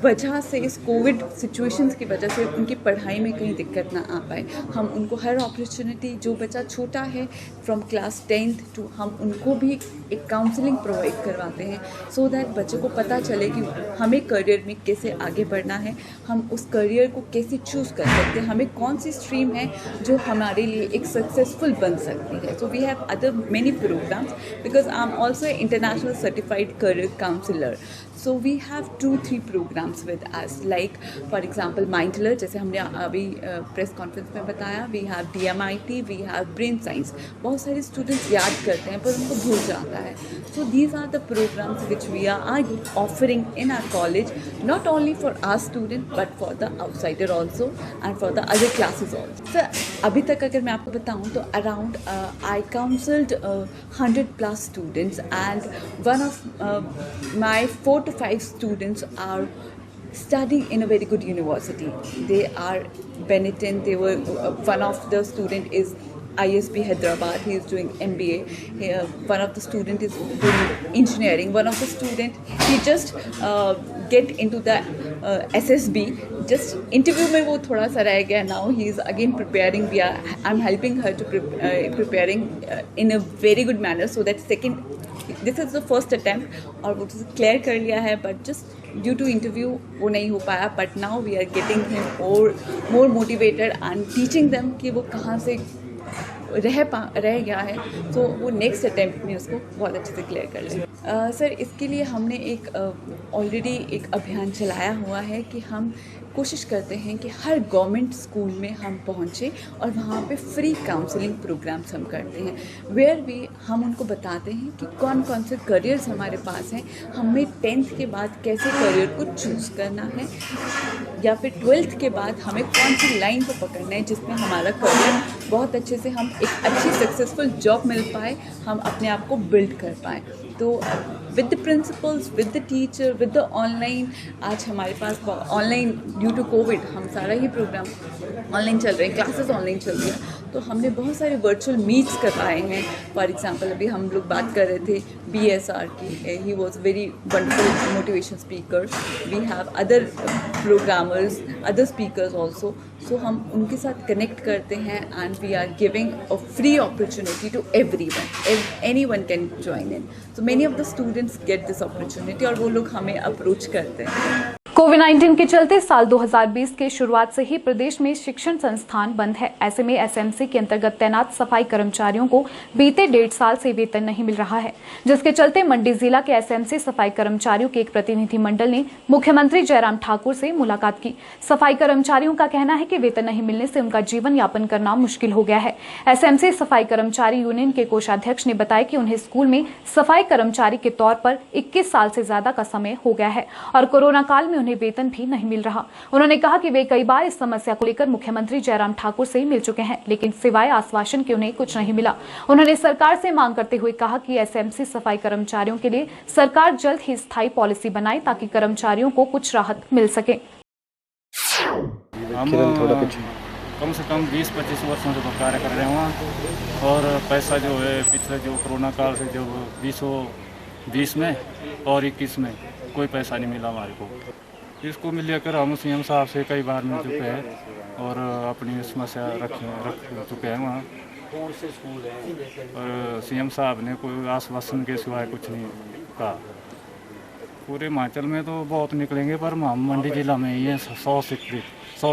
वजह से, इस कोविड सिचुएशंस की वजह से उनकी पढ़ाई में कहीं दिक्कत ना आ पाए। हम उनको हर अपॉर्चुनिटी, जो बच्चा छोटा है फ्रॉम क्लास 10th टू, हम उनको भी एक काउंसलिंग प्रोवाइड करवाते हैं सो दैट बच्चे को पता चले कि हमें करियर में कैसे आगे बढ़ना है, हम उस करियर को कैसे चूज़ कर सकते हैं, हमें कौन सी स्ट्रीम है जो हमारे लिए एक सक्सेसफुल बन बन सकती है. So we have other many programs because I'm also an international certified career counselor. So we have 2-3 programs with us, like for example Mindler, जैसे हमने अभी प्रेस कॉन्फ्रेंस में बताया. We have DMIT, we have Brain Science. बहुत सारे students याद करते हैं पर उनको भूल जाता है. So these are the programs which we are offering in our college, not only for our student but for the outsider also and for the other classes also. So अभी तक अगर मैं आपको बताऊं तो around I counseled 100+ students, and one of my 4 to 5 students are studying in a very good university. They are Benetton. They were one of the student is ISB Hyderabad. He is doing MBA. One of the student is doing engineering. One of the student he just get into the SSB. Just interview में वो थोड़ा सा रह गया. Now he is again preparing. I'm helping her to preparing in a very good manner so that this is the first attempt और वो clear कर लिया है, but just due to interview वो नहीं हो पाया. But now we are getting him more motivated and teaching them कि वो कहाँ से रह गया है, तो वो नेक्स्ट अटैम्प्ट में उसको बहुत अच्छे से क्लियर कर ले. सर इसके लिए हमने एक ऑलरेडी एक अभियान चलाया हुआ है कि हम कोशिश करते हैं कि हर गवर्नमेंट स्कूल में हम पहुँचें और वहाँ पे फ्री काउंसलिंग प्रोग्राम्स हम करते हैं, वेयर भी हम उनको बताते हैं कि कौन कौन से करियर्स हमारे पास हैं, हमें 10th के बाद कैसे करियर को चूज़ करना है, या फिर 12th के बाद हमें कौन सी लाइन को पकड़ना है जिसमें हमारा करियर बहुत अच्छे से हम एक अच्छी सक्सेसफुल जॉब मिल पाए, हम अपने आप को बिल्ड कर पाएँ. तो with the principles, with the teacher, with the online, आज हमारे पास ऑनलाइन ड्यू टू कोविड हम सारा ही प्रोग्राम ऑनलाइन चल रहे हैं, क्लासेस ऑनलाइन चल रही हैं, तो हमने बहुत सारे वर्चुअल मीट्स करवाए हैं. फॉर एग्जांपल अभी हम लोग बात कर रहे थे BSR की. He was very wonderful motivation speaker. We have other programmers, other speakers also. So हम उनके साथ कनेक्ट करते हैं and we are giving a free opportunity to everyone. Anyone can join in. So many of the students get this opportunity और वो लोग हमें approach करते हैं. कोविड-19 के चलते साल 2020 के शुरुआत से ही प्रदेश में शिक्षण संस्थान बंद है. ऐसे में SMC के अंतर्गत तैनात सफाई कर्मचारियों को बीते 1.5 साल से वेतन नहीं मिल रहा है, जिसके चलते मंडी जिला के SMC सफाई कर्मचारियों के एक प्रतिनिधि मंडल ने मुख्यमंत्री जयराम ठाकुर से मुलाकात की. सफाई कर्मचारियों का कहना है कि वेतन नहीं मिलने से उनका जीवन यापन करना मुश्किल हो गया है. SMC सफाई कर्मचारी यूनियन के कोषाध्यक्ष ने बताया कि उन्हें स्कूल में सफाई कर्मचारी के तौर पर 21 साल से ज्यादा का समय हो गया है और कोरोना काल में उन्हें वेतन भी नहीं मिल रहा. उन्होंने कहा कि वे कई बार इस समस्या को लेकर मुख्यमंत्री जयराम ठाकुर से मिल चुके हैं, लेकिन सिवाय आश्वासन के उन्हें कुछ नहीं मिला. उन्होंने सरकार से मांग करते हुए कहा कि SMC सफाई कर्मचारियों के लिए सरकार जल्द ही स्थायी पॉलिसी बनाए ताकि कर्मचारियों को कुछ राहत मिल सके. हम कम से कम 20-25 वर्षों से कार्य कर रहे हैं वहाँ, और पैसा जो है पिछले जो कोरोना काल से जो 2020 में और 21 में कोई पैसा नहीं मिला हमारे को. इसको मिलकर हम CM साहब से कई बार मिल चुके हैं और अपनी समस्या रख चुके हैं वहाँ, और CM साहब ने कोई आश्वासन के सिवाय कुछ नहीं कहा. पूरे हिमाचल में तो बहुत निकलेंगे पर हम मंडी जिला में ही है 100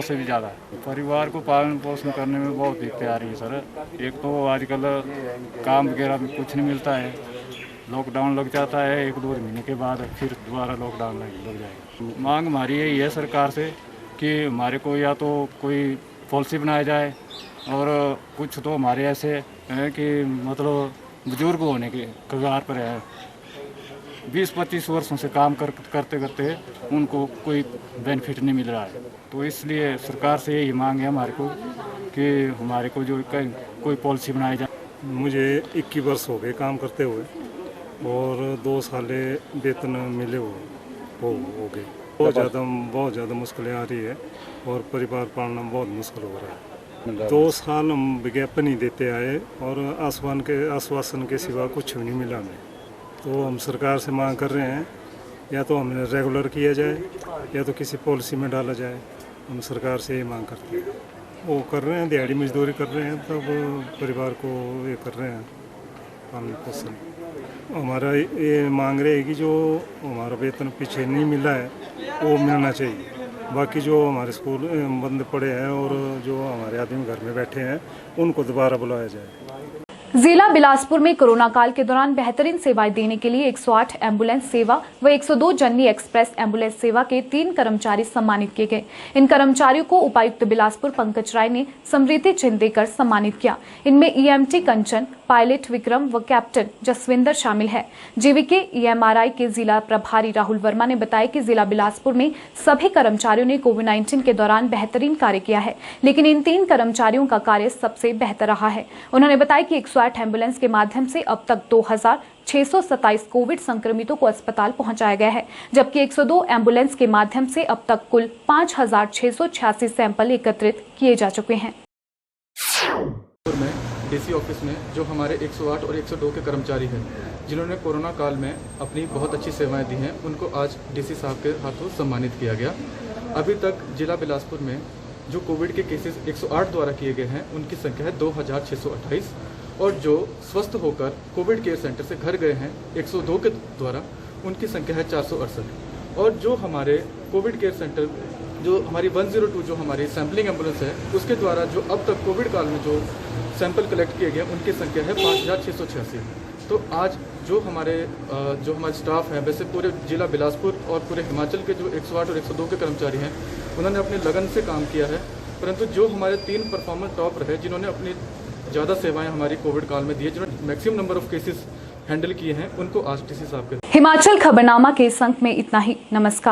से भी ज़्यादा. परिवार को पालन पोषण करने में बहुत दिक्कतें आ रही है सर. एक तो आजकल काम वगैरह में कुछ नहीं मिलता है, लॉकडाउन लग जाता है 1-2 महीने के बाद, फिर दोबारा लॉकडाउन लग जाएगा. मांग हमारी यही है सरकार से कि हमारे को या तो कोई पॉलिसी बनाया जाए, और कुछ तो हमारे ऐसे हैं कि मतलब बुजुर्ग होने के कगार पर है, 20-25 वर्षों से काम करते करते उनको कोई बेनिफिट नहीं मिल रहा है. तो इसलिए सरकार से यही मांग है हमारे को कि हमारे को जो कोई पॉलिसी बनाई जाए. मुझे 21 वर्ष हो गए काम करते हुए और 2 साल वेतन मिले हुए हो गए. बहुत ज़्यादा मुश्किलें आ रही है और परिवार पालना बहुत मुश्किल हो रहा है. 2 साल हम विज्ञापन ही देते आए और आश्वासन के सिवा कुछ भी नहीं मिला हमें. तो हम सरकार से मांग कर रहे हैं या तो हमें रेगुलर किया जाए या तो किसी पॉलिसी में डाला जाए. हम सरकार से ही मांग करते हैं. वो कर रहे हैं, दिहाड़ी मजदूरी कर रहे हैं, तब परिवार को ये कर रहे हैं पालन पोषण. हमारा ये मांग रहे हैं कि जो हमारा वेतन पीछे नहीं मिला है वो मिलना चाहिए. बाकी जो हमारे स्कूल बंद पड़े हैं और जो हमारे आदमी घर में बैठे हैं उनको दोबारा बुलाया जाए. जिला बिलासपुर में कोरोना काल के दौरान बेहतरीन सेवाएं देने के लिए 108 एम्बुलेंस सेवा व 102 जननी एक्सप्रेस एम्बुलेंस सेवा के 3 कर्मचारी सम्मानित किए गए। इन कर्मचारियों को उपायुक्त बिलासपुर पंकज राय ने स्मृति चिन्ह देकर सम्मानित किया। इनमें ईएमटी कंचन, पायलट विक्रम व कैप्टन जसविंदर शामिल है। जीवीके ईएमआरआई के जिला प्रभारी राहुल वर्मा ने बताया कि जिला बिलासपुर में सभी कर्मचारियों ने कोविड-19 के दौरान बेहतरीन कार्य किया है, लेकिन इन 3 कर्मचारियों का कार्य सबसे बेहतर रहा है। उन्होंने बताया कि 108 एम्बुलेंस के माध्यम से अब तक 2627 कोविड संक्रमितों को अस्पताल पहुंचाया गया है, जबकि 102 एम्बुलेंस के माध्यम से अब तक कुल 5686 सैंपल एकत्रित किए जा चुके हैं। डीसी ऑफिस में जो हमारे 108 और 102 के कर्मचारी हैं, जिन्होंने कोरोना काल में अपनी बहुत अच्छी सेवाएं दी हैं, उनको आज डीसी साहब के हाथों सम्मानित किया गया। अभी तक जिला बिलासपुर में जो कोविड के केसेस 108 द्वारा किए गए हैं, उनकी संख्या है 2628 और जो स्वस्थ होकर कोविड केयर सेंटर से घर गए हैं 102 के द्वारा, उनकी संख्या है 468। और जो हमारे कोविड केयर सेंटर जो हमारी 102 जो हमारी सैम्पलिंग एम्बुलेंस है, उसके द्वारा जो अब तक कोविड काल में जो सैंपल कलेक्ट किए गए, उनकी संख्या है 5686। तो आज जो हमारे स्टाफ है, वैसे पूरे जिला बिलासपुर और पूरे हिमाचल के जो 108 और 102 के कर्मचारी हैं, उन्होंने अपने लगन से काम किया है। परंतु जो हमारे 3 परफॉर्मेंस टॉप रहे, जिन्होंने अपनी ज़्यादा सेवाएं हमारी कोविड काल में दी है, जिन्होंने maximum number of cases handle किए हैं, उनको आज डीसी साहब के हिमाचल खबरनामा के इस अंक में इतना ही। नमस्कार।